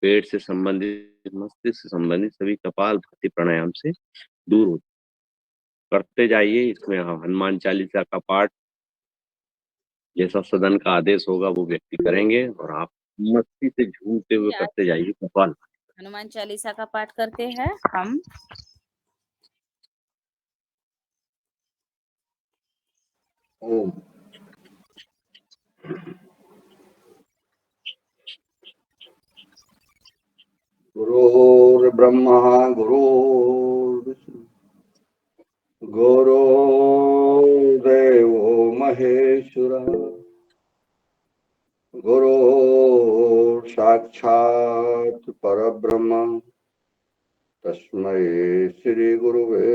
पेट से संबंधित, मस्तिष्क से संबंधित सभी कपाल भाती प्राणायाम से दूर होते। करते जाइए। इसमें हनुमान चालीसा का पाठ जैसा सदन का आदेश होगा वो व्यक्ति करेंगे और आप मस्ती से झूमते हुए करते जाइए कपाल। हनुमान चालीसा का पाठ करते हैं हम। ओम गुरुर्ब्रह्मा गुरुर्विष्णु गुरुर्देवो महेश्वरः गुरु साक्षात् परब्रह्म तस्मै श्री गुरुवे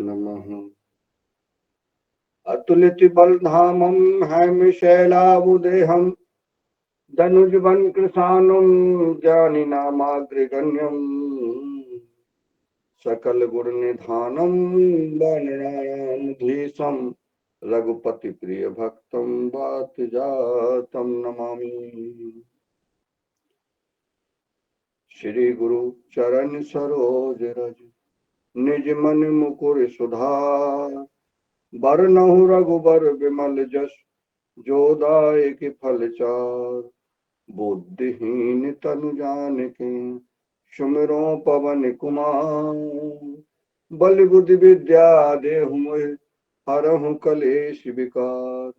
नमः। अतुलित बलधामं हैमिशैलाबुदेहं धनुजवन कृशानं ज्ञानिनामाग्रगण्यं सकल गुण निधानं वनरायणधीशं रघुपति प्रिय भक्तं वातजातं नमामि। श्री गुरु चरण सरोज रज निज मन मुकुर सुधार बरनहु रघुबर विमल जस जो दायक फल चार। बुद्धिहीन तनु जानिके सुमिरो पवन कुमार। बल बुद्धि विद्या देहु मोहि हरहु कलेश विकार।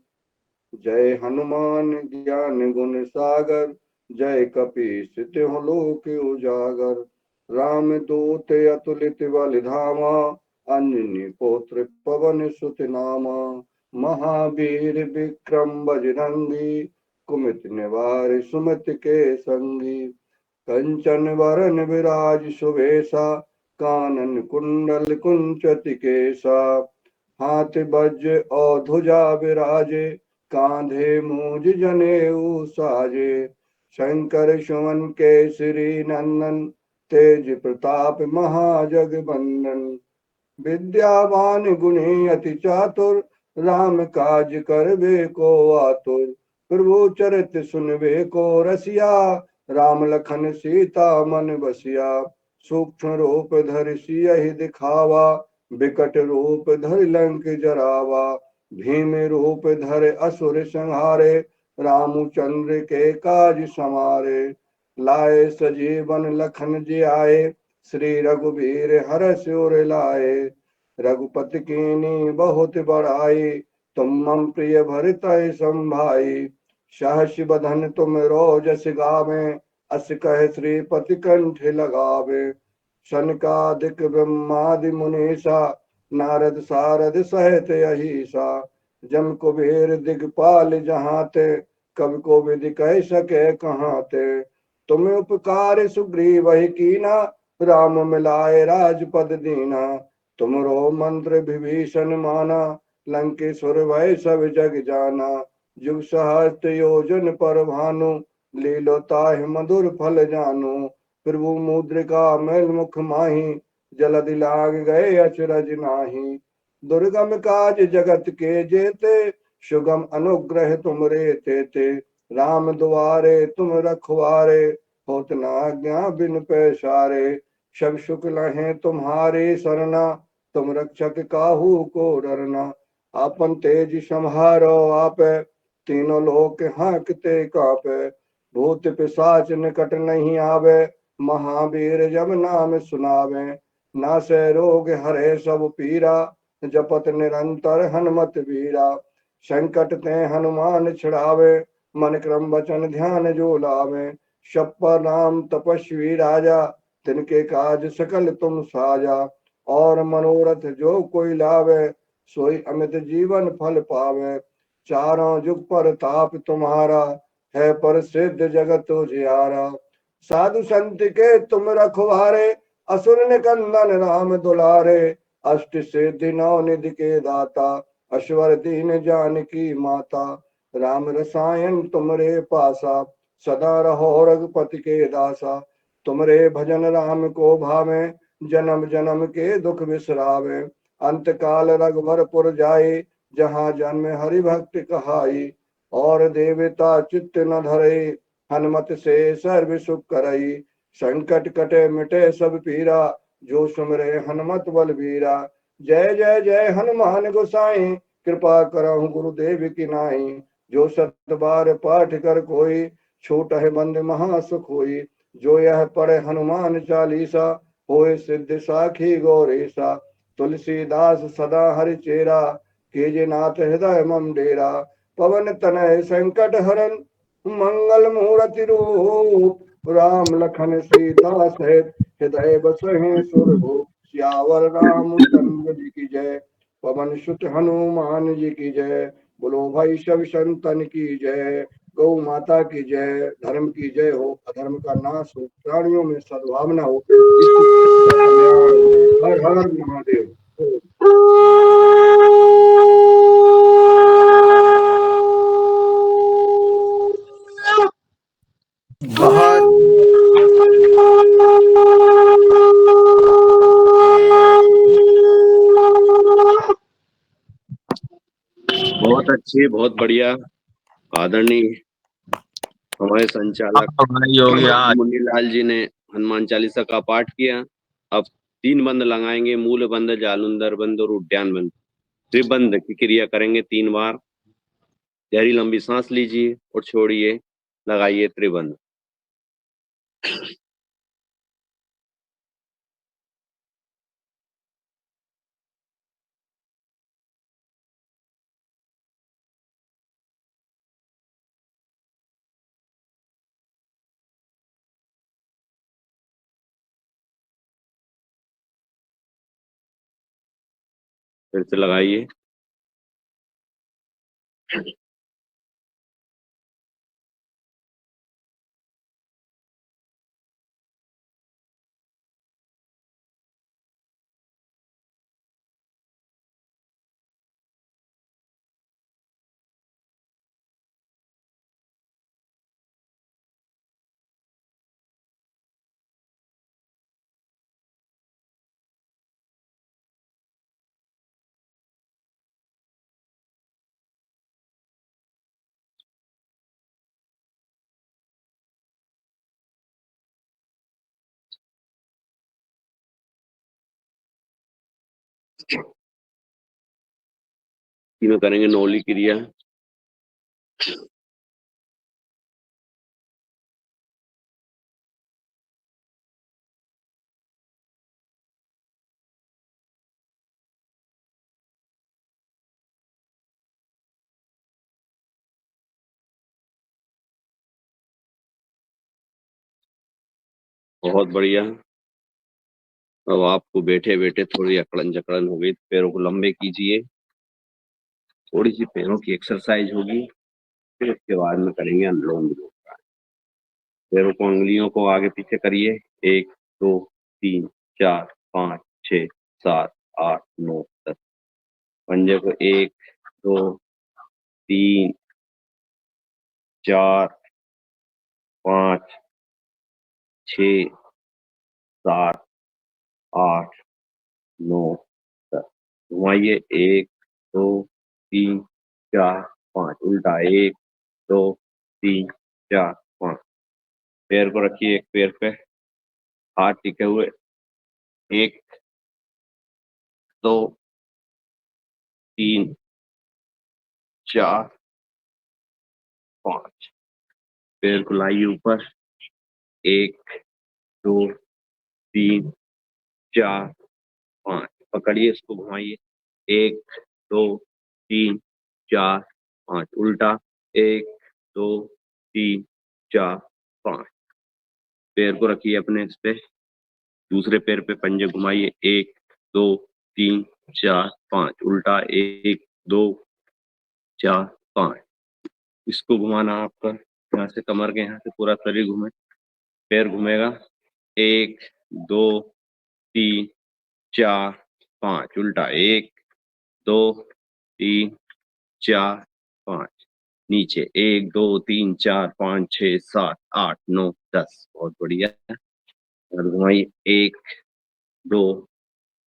जय हनुमान ज्ञान गुण सागर जय कपीस तिहुँ लोक उजागर। राम दूत अतुलित बल धामा अंजनी पुत्र पवन सुत नामा। महावीर विक्रम बजरंगी कुमति निवार सुमति के संगी। कंचन वरन विराज सुवेशा कानन कुंडल कुंचति केसा। हाथ वज्र और ध्वजा विराजे कांधे मूज जनेऊ साजे। शंकर सुमन केसरी नंदन तेज प्रताप महाजगबंदन। विद्यावान गुणी अति चातुर राम काज करबे को आतुर। प्रभु चरित सुनबे को रसिया राम लखन सीता मन बसिया। सूक्ष्म रूप धरि सियहि दिखावा विकट रूप धरि लंक जरावा। भीम रूप धरे असुर संहारे रामचंद्र के काज समारे। लाए सजीवन लखन जियाए श्री रघुवीर हर्ष उर लाए। रघुपति कीनी बहुत बड़ाई तुम मम प्रिय भरतहि संभाई। सहस बदन तुम रोजस गावे अस कह श्रीपति कंठ लगावे। सनकादिक ब्रह्मादि मुनीसा नारद सारद सहित अहिसा। जम कुबेर दिगपाल जहाते कवि को विधि कह सके कहाते। तुम उपकार सुग्रीव कीना राम मिलाए राजपद दीना। तुमरो मंत्र विभीषण माना लंकेश्वर भय सब जग जाना। जुग सहस्त्र योजन पर भानु लीलो ताहि मधुर फल जानु। प्रभु मुद्रिका मैल मुख माही जलधि लाग गए अचरज नाही। दुर्गम काज जगत के जेते सुगम अनुग्रह तुमरे तेते। राम दुआरे तुम रखवारे होत न आज्ञा बिन पैसारे। सब सुख लहे तुम्हारे सरना तुम रक्षक काहू को डरना। आपन तेज संहारो आपे तीनों लोक हाँकते कापे। भूत पिशाच निकट नहीं आवे महावीर जब नाम सुनावे। नासै रोग हरे सब पीरा जपत निरंतर हनुमत वीरा। संकट ते हनुमान छुड़ावे मन क्रम वचन ध्यान जो लावे। शप्पर नाम तपस्वी राजा तिनके काज सकल तुम साजा। और मनोरथ जो कोई लावे सोई अमित जीवन फल पावे। चारों जुग पर ताप तुम्हारा है पर सिद्ध जगत उजियारा। साधु संत के तुम रखवारे असुर निकंदन राम दुलारे। अष्ट सिद्धि नौ निधि के दाता अश्वर दीन जानकी माता। राम रसायन तुमरे पासा सदा रहो रघुपति के दासा। तुमरे भजन राम को भावे जन्म जन्म के दुख बिसरावे। अंत काल रघुवरपुर जाए जहाँ जन्म हरि भक्त कहाई। और देवता चित्त न धरे हनुमत से सर्व सुख करई। संकट कटे मिटे सब पीरा जो सुमरे हनुमत बलबीरा। जय जय जय हनुमान गोसाई कृपा करहु गुरुदेव की नाई। जो सत बार पाठ कर कोई छूट है बंद महासुख होई। जो यह पढ़े हनुमान चालीसा होए सिद्ध साखी गौरीसा। तुलसीदास सदा हरि चेरा कीजे नाथ हृदय मम डेरा। पवन तनय संकट हरन मंगल मूर्ति रूप। राम लखन सीता सहित हृदय बसहि सुरभूप। सियावर रामचंद्र जी की जय पवन सुत हनुमान जी की जय। बोलो भाई सब संतन की जय। गौ माता की जय। धर्म की जय हो अधर्म का नाश हो प्राणियों में सद्भावना हो। हर हर महादेव। बहुत बहुत अच्छी बहुत बढ़िया। आदरणीय हमारे संचालक मुनीलाल जी ने हनुमान चालीसा का पाठ किया। अब 3 बंद लगाएंगे, मूल बंद, जालंधर बंद और उद्यान बंद। त्रिबंध की क्रिया करेंगे 3 बार। गहरी लंबी सांस लीजिए और छोड़िए, लगाइए त्रिबंध। फिर से लगाइए। तीनों करेंगे नौली क्रिया। बहुत बढ़िया। अब आपको बैठे बैठे थोड़ी अकड़न जकड़न हो गई, पैरों को लंबे कीजिए, थोड़ी सी पैरों की एक्सरसाइज होगी। फिर उसके बाद में करेंगे अनुलोम विलोम। पैरों को, उंगलियों को आगे पीछे करिए। 1 2 3 4 5 6 7 8 9 10। पंजे को 1 2 3 4 5 6 7 8 9 10। घुमाइए। 1 2 3 4 5। उल्टा 1 2 3 4 5। पैर को रखिए एक पैर पे, हाथ टिके हुए। 1 2 3 4 5। पैर को लाइए ऊपर। 1 2 3 4 5। पकड़िए, इसको घुमाइए। 1 2 3 4 5। उल्टा 1 2 3 4 5। पैर को रखिए अपने इस पे, दूसरे पैर पे पंजे घुमाइए। 1 2 3 4 5। उल्टा 1 2 4 5। इसको घुमाना आपका, यहाँ से कमर के यहाँ से पूरा शरीर घूमे, पैर घूमेगा। 1 2 3 4 5। उल्टा 1 2 3 4 5। नीचे 1 2 3 4 5 6 7 8 9 10। बहुत बढ़िया। और घुमाइए। 1 2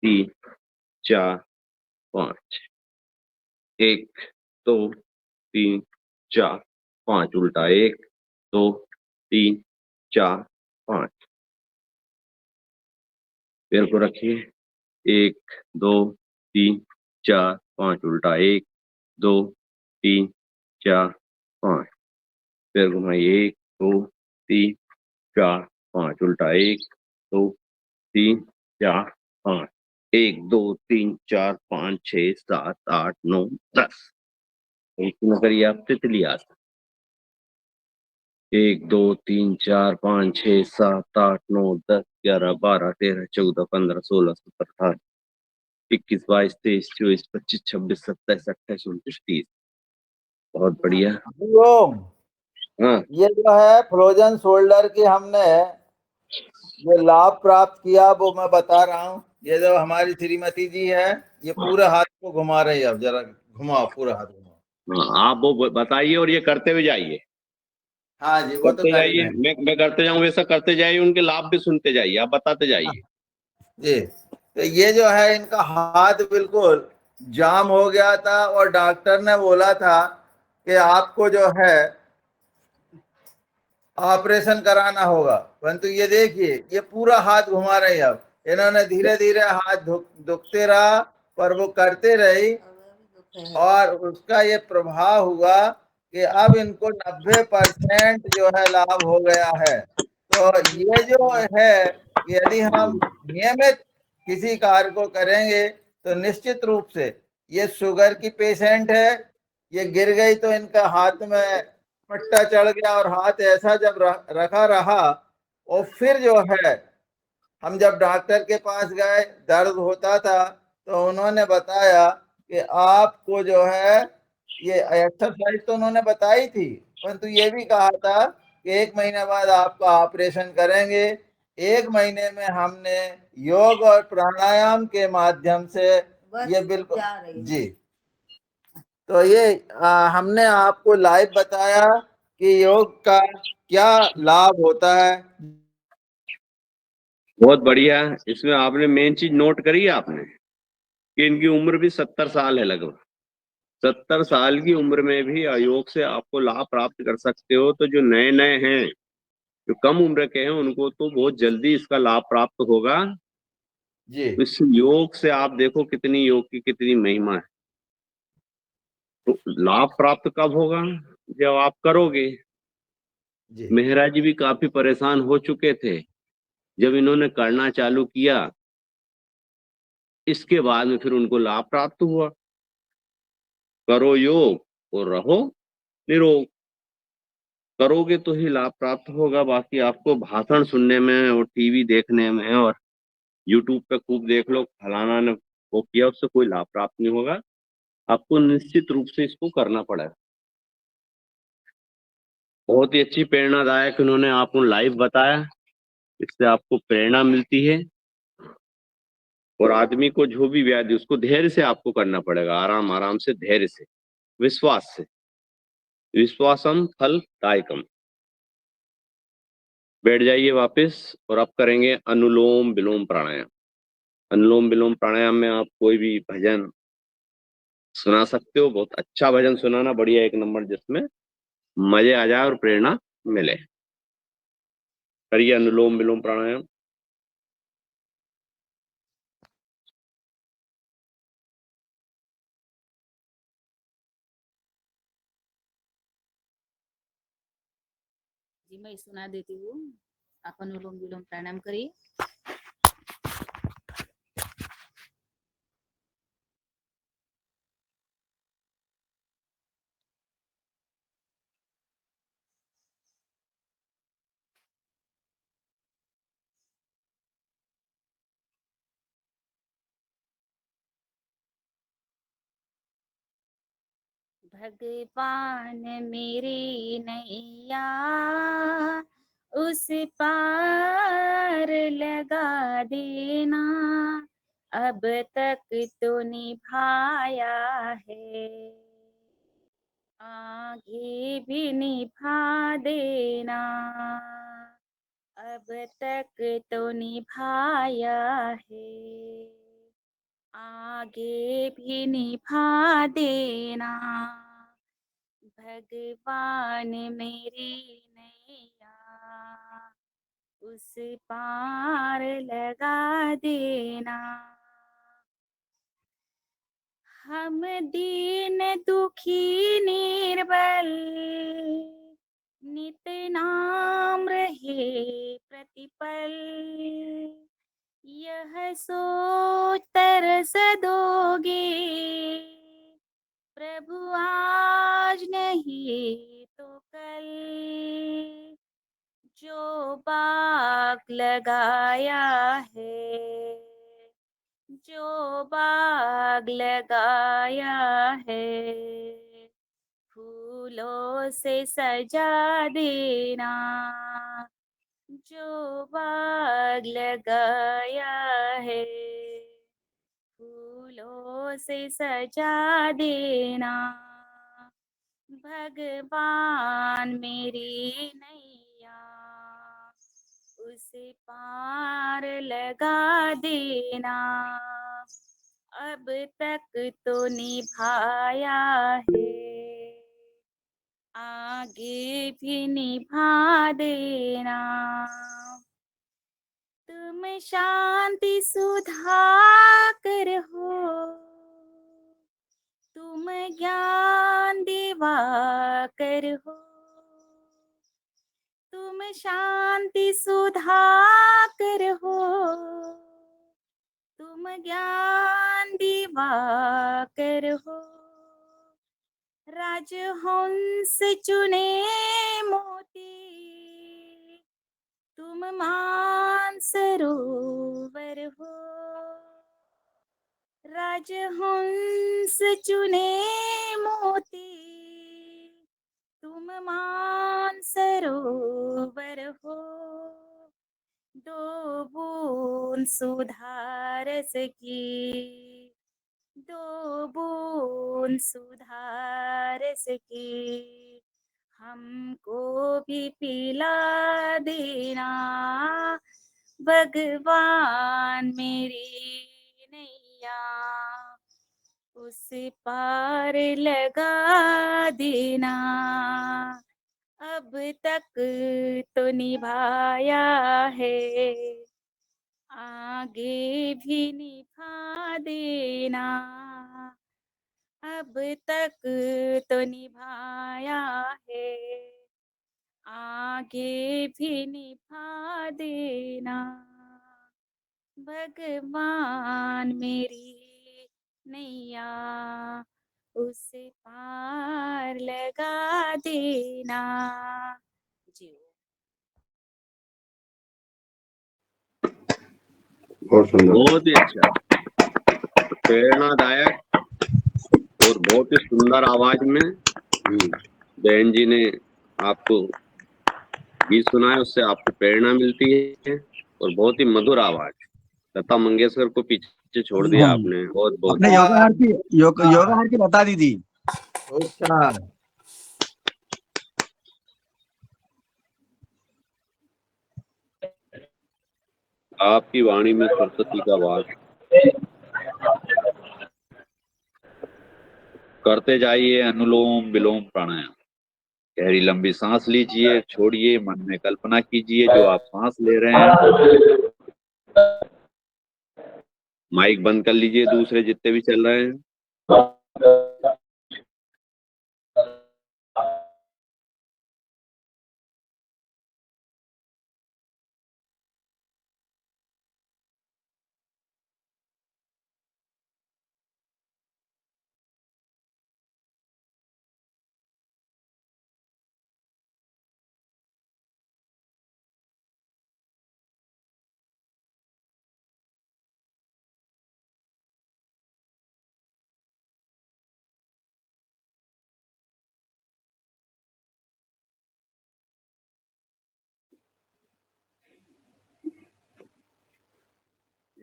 3 4 5। 1 2 3 4 5। उल्टा 1 2 3 4 5। पैर को रखिए। 1 2 3 4 5। उल्टा 1 2 3 4 5। पैर घुमाइए। 1 2 3 4 5। उल्टा 1 2 3 4 5। 1 2 3 4 5 6 7 8 9 10। एक न करिए आप तितली आसन। 1 2 3 4 5 6 7 8 9 10 11 12 13 14 15 16 17 18 21 22 23 24 25 26 27 28 29 30। बहुत बढ़िया। हरिओम। हाँ, ये जो है फ्रोजन शोल्डर की हमने जो लाभ प्राप्त किया वो मैं बता रहा हूँ। ये जो हमारी श्रीमती जी है, ये पूरे हाथ को घुमा रही है। अब जरा घुमाओ, पूरा हाथ घुमाओ। हाँ, आप वो बताइए और ये करते हुए जाइए। हाँ जी, वो तो करते कर ही जाइए। रहे हैं। मैं करते जाऊं वैसा करते जाइए, उनके लाभ भी सुनते जाइए, आप बताते जाइए। जी, तो ये जो है इनका हाथ बिल्कुल जाम हो गया था और डॉक्टर ने बोला था कि आपको जो है ऑपरेशन कराना होगा, परंतु ये देखिए ये पूरा हाथ घुमा रही है। अब इन्होंने धीरे धीरे हाथ दुखते रहा, पर वो करते रही और उसका ये प्रभाव हुआ कि अब इनको 90% जो है लाभ हो गया है। तो ये जो है, यदि हम नियमित किसी कार्य को करेंगे तो निश्चित रूप से, ये शुगर की पेशेंट है, ये गिर गई तो इनका हाथ में पट्टा चढ़ गया और हाथ ऐसा जब रखा रहा, और फिर जो है हम जब डॉक्टर के पास गए, दर्द होता था, तो उन्होंने बताया कि आपको जो है, ये एक्सरसाइज तो उन्होंने बताई थी, परंतु ये भी कहा था कि 1 महीने बाद आपका ऑपरेशन करेंगे। 1 महीने में हमने योग और प्राणायाम के माध्यम से ये बिल्कुल जी, तो ये हमने आपको लाइव बताया कि योग का क्या लाभ होता है। बहुत बढ़िया। इसमें आपने मेन चीज नोट करी है आपने कि इनकी उम्र भी 70 साल है लगभग। 70 साल की उम्र में भी योग से आपको लाभ प्राप्त कर सकते हो। तो जो नए नए हैं, जो कम उम्र के हैं, उनको तो बहुत जल्दी इसका लाभ प्राप्त होगा। जी इस योग से आप देखो कितनी योग की कितनी महिमा है। तो लाभ प्राप्त कब होगा? जब आप करोगे। जी मेहरा जी भी काफी परेशान हो चुके थे, जब इन्होंने करना चालू किया, इसके बाद में फिर उनको लाभ प्राप्त हुआ। करो योग और रहो निरोग। करोगे तो ही लाभ प्राप्त होगा। बाकी आपको भाषण सुनने में और टीवी देखने में और यूट्यूब पे खूब देख लो, फलाना ने वो किया, उससे कोई लाभ प्राप्त नहीं होगा। आपको निश्चित रूप से इसको करना पड़ेगा। बहुत ही अच्छी प्रेरणादायक उन्होंने आपको लाइव बताया। इससे आपको प्रेरणा मिलती है। और आदमी को जो भी व्याधि, उसको धैर्य से आपको करना पड़ेगा, आराम आराम से, धैर्य से, विश्वास से। विश्वासम फल दायकम। बैठ जाइए वापस और अब करेंगे अनुलोम विलोम प्राणायाम। अनुलोम विलोम प्राणायाम में आप कोई भी भजन सुना सकते हो। बहुत अच्छा भजन सुनाना, बढ़िया, एक नंबर, जिसमें मजे आ जाए और प्रेरणा मिले। करिए अनुलोम विलोम प्राणायाम। जी मैं सुना देती हूँ। आप अनुलोम विलोम प्राणायाम करिए। भगवान मेरी नैया उस पार लगा देना, अब तक तो निभाया है, आगे भी निभा देना, अब तक तो निभाया है, आगे भी निभा देना। भगवान मेरी नैया उस पार लगा देना। हम दीन दुखी निर्बल नित नाम रहे प्रतिपल, यह सोच तरस दोगे प्रभु आज नहीं तो कल, जो बाग लगाया है, जो बाग लगाया है, फूलों से सजा देना, जो बाग लगाया है, फूलों से सजा देना। भगवान मेरी नैया उसे पार लगा देना, अब तक तो निभाया है, आगे भी निभा देना। तुम शांति सुधाकर हो, तुम तुम ज्ञान दिवाकर हो, तुम शांति सुधाकर हो, तुम ज्ञान दिवाकर हो, राजहंस चुने मोती, तुम मानसरोवर हो, राजहंस चुने मोती, तुम मानसरोवर हो, दो बूंद सुधारस की, दो बूंद सुधारस की, हमको भी पिला देना भगवान मेरी नैया, उस पार लगा देना, अब तक तो निभाया है, आगे भी निभा देना, अब तक तो निभाया है, आगे भी निभा देना, भगवान मेरी नैया, उस पार लगा देना। जी बहुत सुंदर। बहुत ही अच्छा, प्रेरणादायक और बहुत ही सुंदर आवाज में बहन जी ने आपको गीत सुनाए, उससे आपको प्रेरणा मिलती है और बहुत ही मधुर आवाज। लता मंगेशकर को पीछे छोड़ दिया आपने। बहुत बहुत अपने योगाहार की लता दीदी। अच्छा, आपकी वाणी में सरस्वती का वास। करते जाइए अनुलोम विलोम प्राणायाम। गहरी लंबी सांस लीजिए, छोड़िए, मन में कल्पना कीजिए जो आप सांस ले रहे हैं। माइक बंद कर लीजिए, दूसरे जितने भी चल रहे हैं।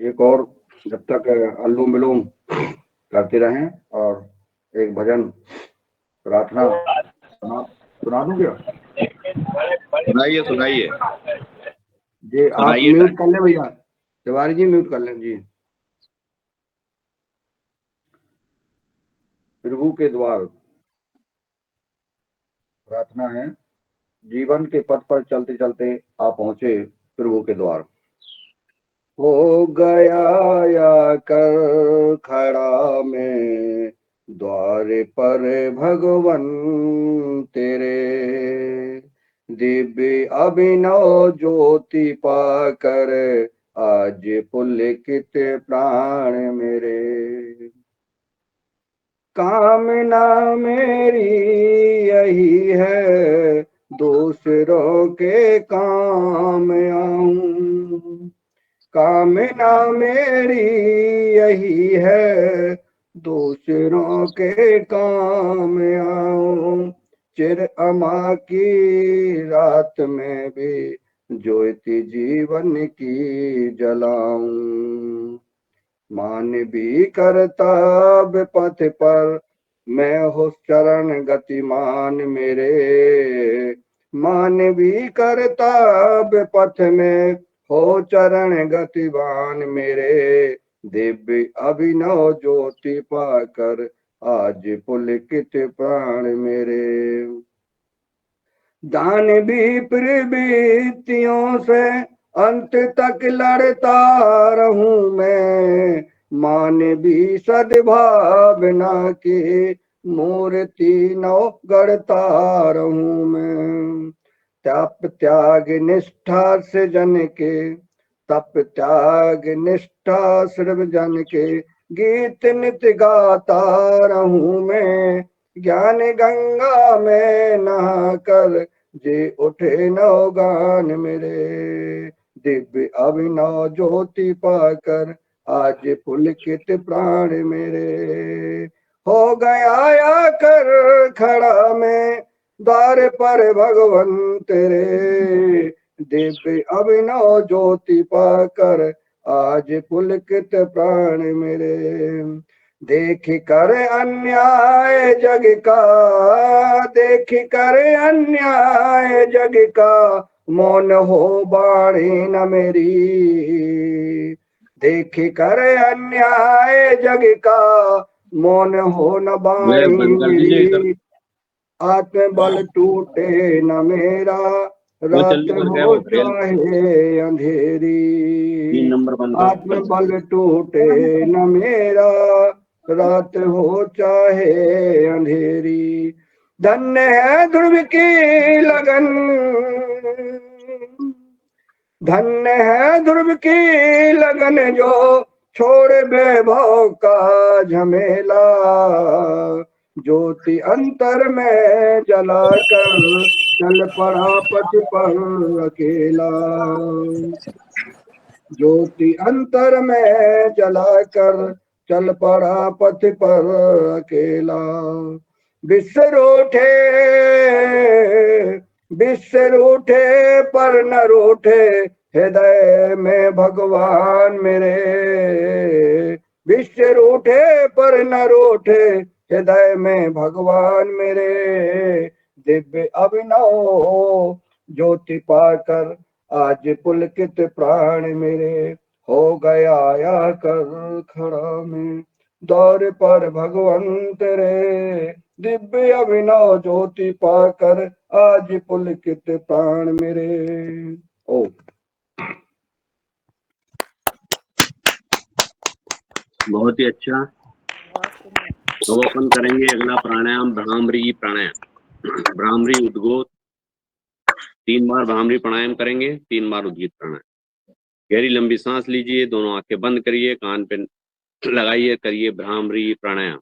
एक और जब तक अनुलोम विलोम करते रहें और एक भजन प्रार्थना सुना दूं क्या? सुनाइए सुनाइए जी आप सुनाइए। म्यूट कर लें भैया, तिवारी जी म्यूट कर लें जी। प्रभु के द्वार प्रार्थना है। जीवन के पथ पर चलते चलते आप पहुंचे प्रभु के द्वार। हो गया या कर खड़ा में द्वार पर भगवन तेरे, दिव्य अभिनव ज्योति पाकर आज पुलकित प्राण मेरे। कामना मेरी यही है दूसरों के काम आऊं, कामना मेरी यही है दूसरों के काम आऊं। चिर अमा की रात में भी ज्योति जीवन की जलाऊं। मानवी करतब पथ पर मैं हो चरण गतिमान मेरे। मानवी करतब पथ में हो चरण गतिवान मेरे। दिव्य अभिनव ज्योति पाकर आज पुलकित प्राण मेरे। दानवी प्रवृत्तियों से अंत तक लड़ता रहूं मैं, मानवी सद्भावना के मूर्ति नौ गढ़ता रहूं मैं। तप त्याग निष्ठा से जन के, तप त्याग निष्ठा सिर्फ जन के, गीत नित्य गाता रहूं मैं। ज्ञान गंगा में नहा कर जे उठे नौ गान मेरे। दिव्य अभिनव ज्योति पाकर आज पुलकित प्राण मेरे। हो गया आकर खड़ा मैं द्वार पर भगवन तेरे। दिव्य अभिनव ज्योति पाकर आज पुलकित प्राण मेरे। देख कर अन्याय जग का, देख कर अन्याय जग का, मौन हो बाणी न मेरी। देख कर अन्याय जग का, मौन हो न वे बंद कर बाणी दीजिए इधर। मेरी। आत्मबल टूटे न मेरा, वो रात चल कर गया हो वो फेल। चाहे अंधेरी। 3 नंबर बंद करो। आत्मबल टूटे न मेरा, रात हो चाहे अंधेरी। धन्य है ध्रुव की लगन, धन्य है ध्रुव की लगन जो छोड़ वैभव का झमेला। ज्योति अंतर में जलाकर चल पड़ा पथ पर अकेला। ज्योति अंतर में जलाकर चल पड़ा पथ पर अकेला। विश्व रूठे, विश्व रूठे पर न रूठे हृदय में भगवान मेरे। विश्व रूठे पर न रूठे हृदय में भगवान मेरे। दिव्य अभिनव ज्योति पाकर आज पुलकित प्राण मेरे। हो गया आकर खड़ा मैं द्वार पर भगवन तेरे। दिव्य अभिनव ज्योति पाकर आज पुलकित प्राण मेरे। ओ बहुत ही अच्छा। तो अपन करेंगे अगला प्राणायाम भ्रामरी प्राणायाम। भ्रामरी उद्गोत 3 बार भ्रामरी प्राणायाम करेंगे, 3 बार उद्गीत प्राणायाम। गहरी लंबी सांस लीजिए, दोनों आंखें बंद करिए, कान पे लगाइए, करिए भ्रामरी प्राणायाम।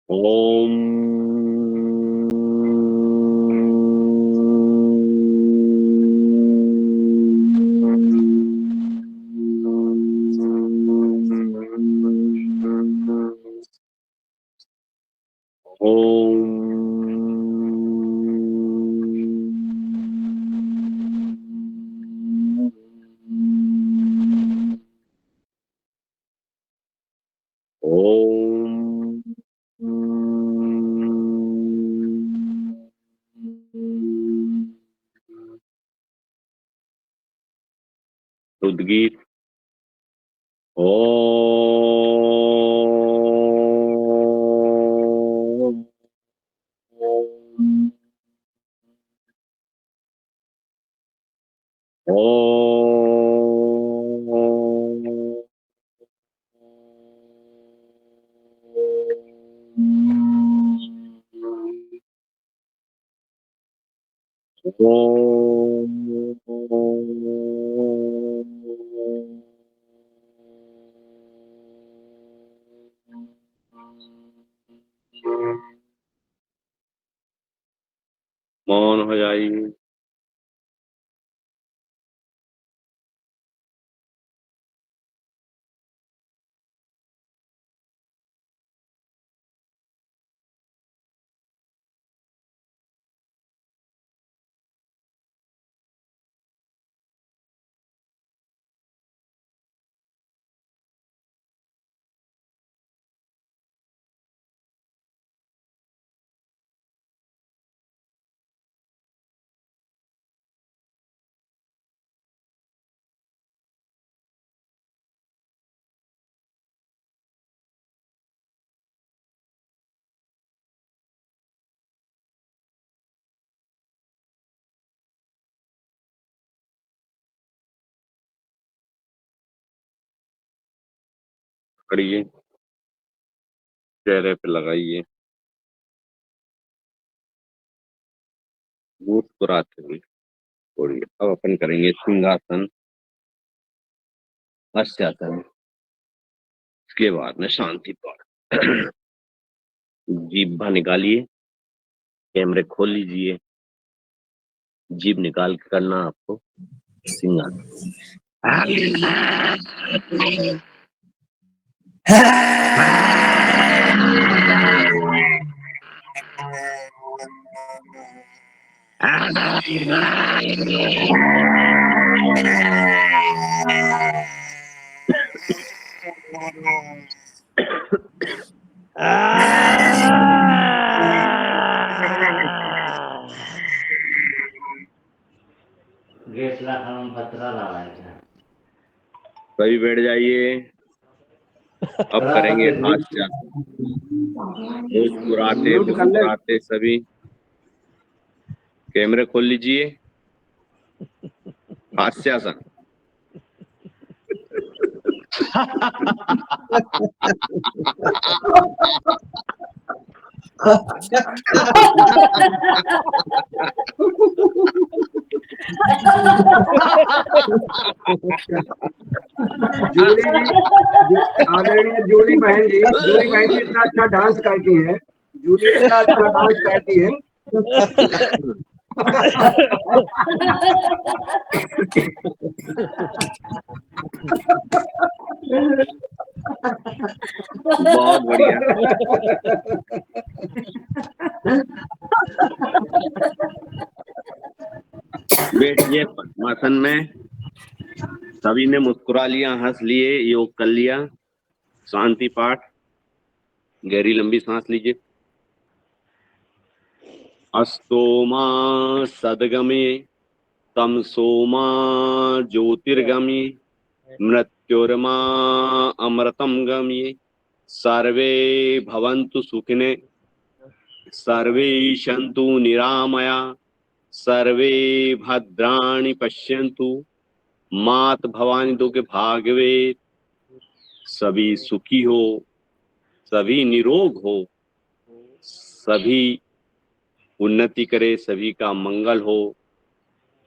ओम उद्गीत। मौन हो जाइए। करिए। चेहरे पे लगाइए, मुस्कुराते हुए छोड़िए। अब अपन करेंगे सिंहासन, हस्यासन, इसके बाद में शांति पाठ। जीभ निकालिए, कैमरे खोल लीजिए, जीभ निकाल के करना आपको सिंहासन। सभी बैठ जाइए। अब करेंगे हास्यासन, मुस्कुराते म्यूट कर ले। मुस्कुराते सभी। कैमरे खोल लीजिए, हास्यासन। जूली जी, आदरणीय जूली बहन जी इतना अच्छा डांस करती है। जूली इतना अच्छा डांस करती है। बहुत बढ़िया। बैठिए पद्मासन में। सभी ने मुस्कुरा लिया, हंस लिए, योग कर लिया। शांति पाठ, गहरी लंबी सांस लीजिए। अस्तो मा सद्गमे तमसो मा ज्योतिर्गमे मृत्युर्मा अमृतम गम्ये। सर्वे भवन्तु सुखिने, सर्वे सन्तु निरामया, सर्वे भद्राणि पश्यन्तु मात भवानी दुर्गे भागवे। सभी सुखी हो, सभी निरोग हो, सभी उन्नति करे, सभी का मंगल हो।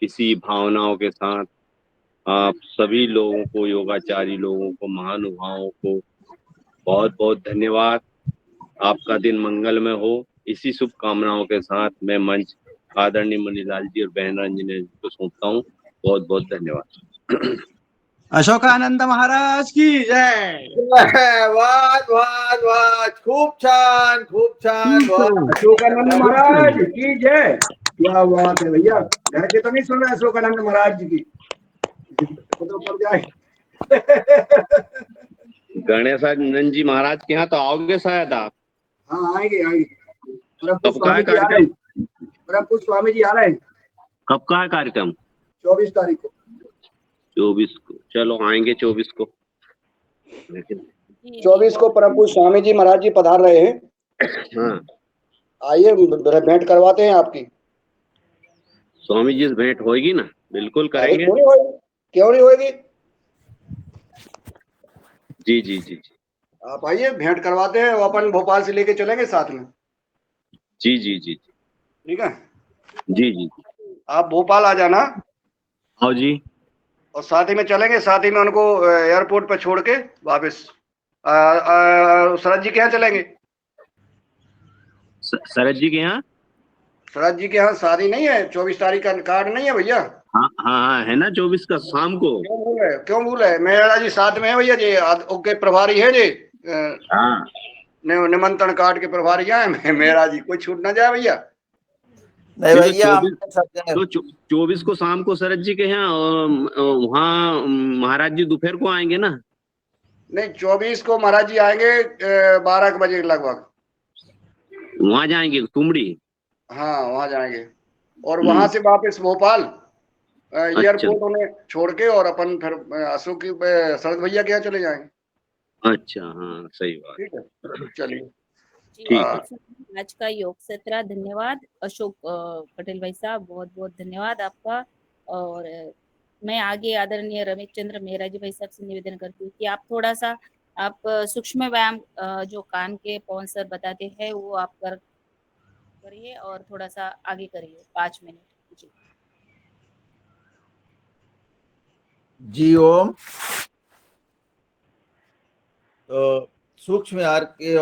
इसी भावनाओं के साथ आप सभी लोगों को, योगाचारी लोगों को, महानुभावों को बहुत बहुत धन्यवाद। आपका दिन मंगलमय हो। इसी शुभकामनाओं के साथ मैं मंच आदरणीय मणिलाल जी और बहन रंजनी जी को सौंपता हूँ। बहुत बहुत धन्यवाद। अशोकानंद महाराज की जय। वाद वाद वाद, खूप छान वाद। अशोकानंद महाराज की जय। क्या बात है भैया, घर के तो नहीं सुन रहे अशोकानंद महाराज जी की, तो पड़ जाए। गणेशानंद जी महाराज के यहाँ तो आओगे शायद आप? हाँ आएंगे आएंगे। कब का है कार्यक्रम? परम स्वामी जी आ रहे हैं। कब का है कार्यक्रम? 24 तारीख को। 24 को, चलो आएंगे 24 को। 24 को परम पूज्य स्वामी जी महाराज जी पधार रहे हैं। हाँ, आइए भेंट करवाते हैं आपकी। स्वामी जी से भेंट होगी ना? बिल्कुल करेंगे। क्यों नहीं होगी? जी जी जी जी, आप आइए, भेंट करवाते हैं। वो अपन भोपाल से लेके चलेंगे साथ में। जी जी जी जी, ठीक है, जी जी, आप भोपाल आ जाना। आओ जी। और साथ ही में चलेंगे, साथ ही में उनको एयरपोर्ट पर छोड़ के वापस शरद जी के यहाँ चलेंगे। शरद जी के यहाँ? शरद जी के यहाँ शादी नहीं है? 24 तारीख का कार्ड नहीं है भैया? हाँ हाँ हाँ, है ना 24 का शाम को। क्यों भूल है? मेरा जी साथ में है भैया जी, ओके प्रभारी है जी। हाँ, निमंत्रण कार्ड के प्रभारी है मेरा जी, कोई छूट ना जाए भैया। नहीं भैया, 24 को शाम को शरद जी के यहाँ, वहाँ महाराज जी दोपहर को आएंगे ना? नहीं, 24 को महाराज जी आएंगे 12 बजे लगभग। वहाँ जाएंगे तुमड़ी? हाँ वहाँ जाएंगे, और वहां से वापस भोपाल एयरपोर्ट उन्हें छोड़ के, और अपन फिर अशोक की शरद भैया के यहाँ चले जाएंगे। अच्छा, हाँ सही बात। ठीक है, चलिए ठीक है। आज का योग सत्र, धन्यवाद अशोक पटेल भाई साहब, बहुत बहुत धन्यवाद आपका। और मैं आगे आदरणीय रमेश चंद्र मेहरा जी भाई साहब से निवेदन करती हूँ कि आप थोड़ा सा आप सूक्ष्म व्यायाम जो कान के पवन सर बताते हैं वो आप करिए और थोड़ा सा आगे करिए 5 मिनट जी। जी ओम। तो सूक्ष्म आहार के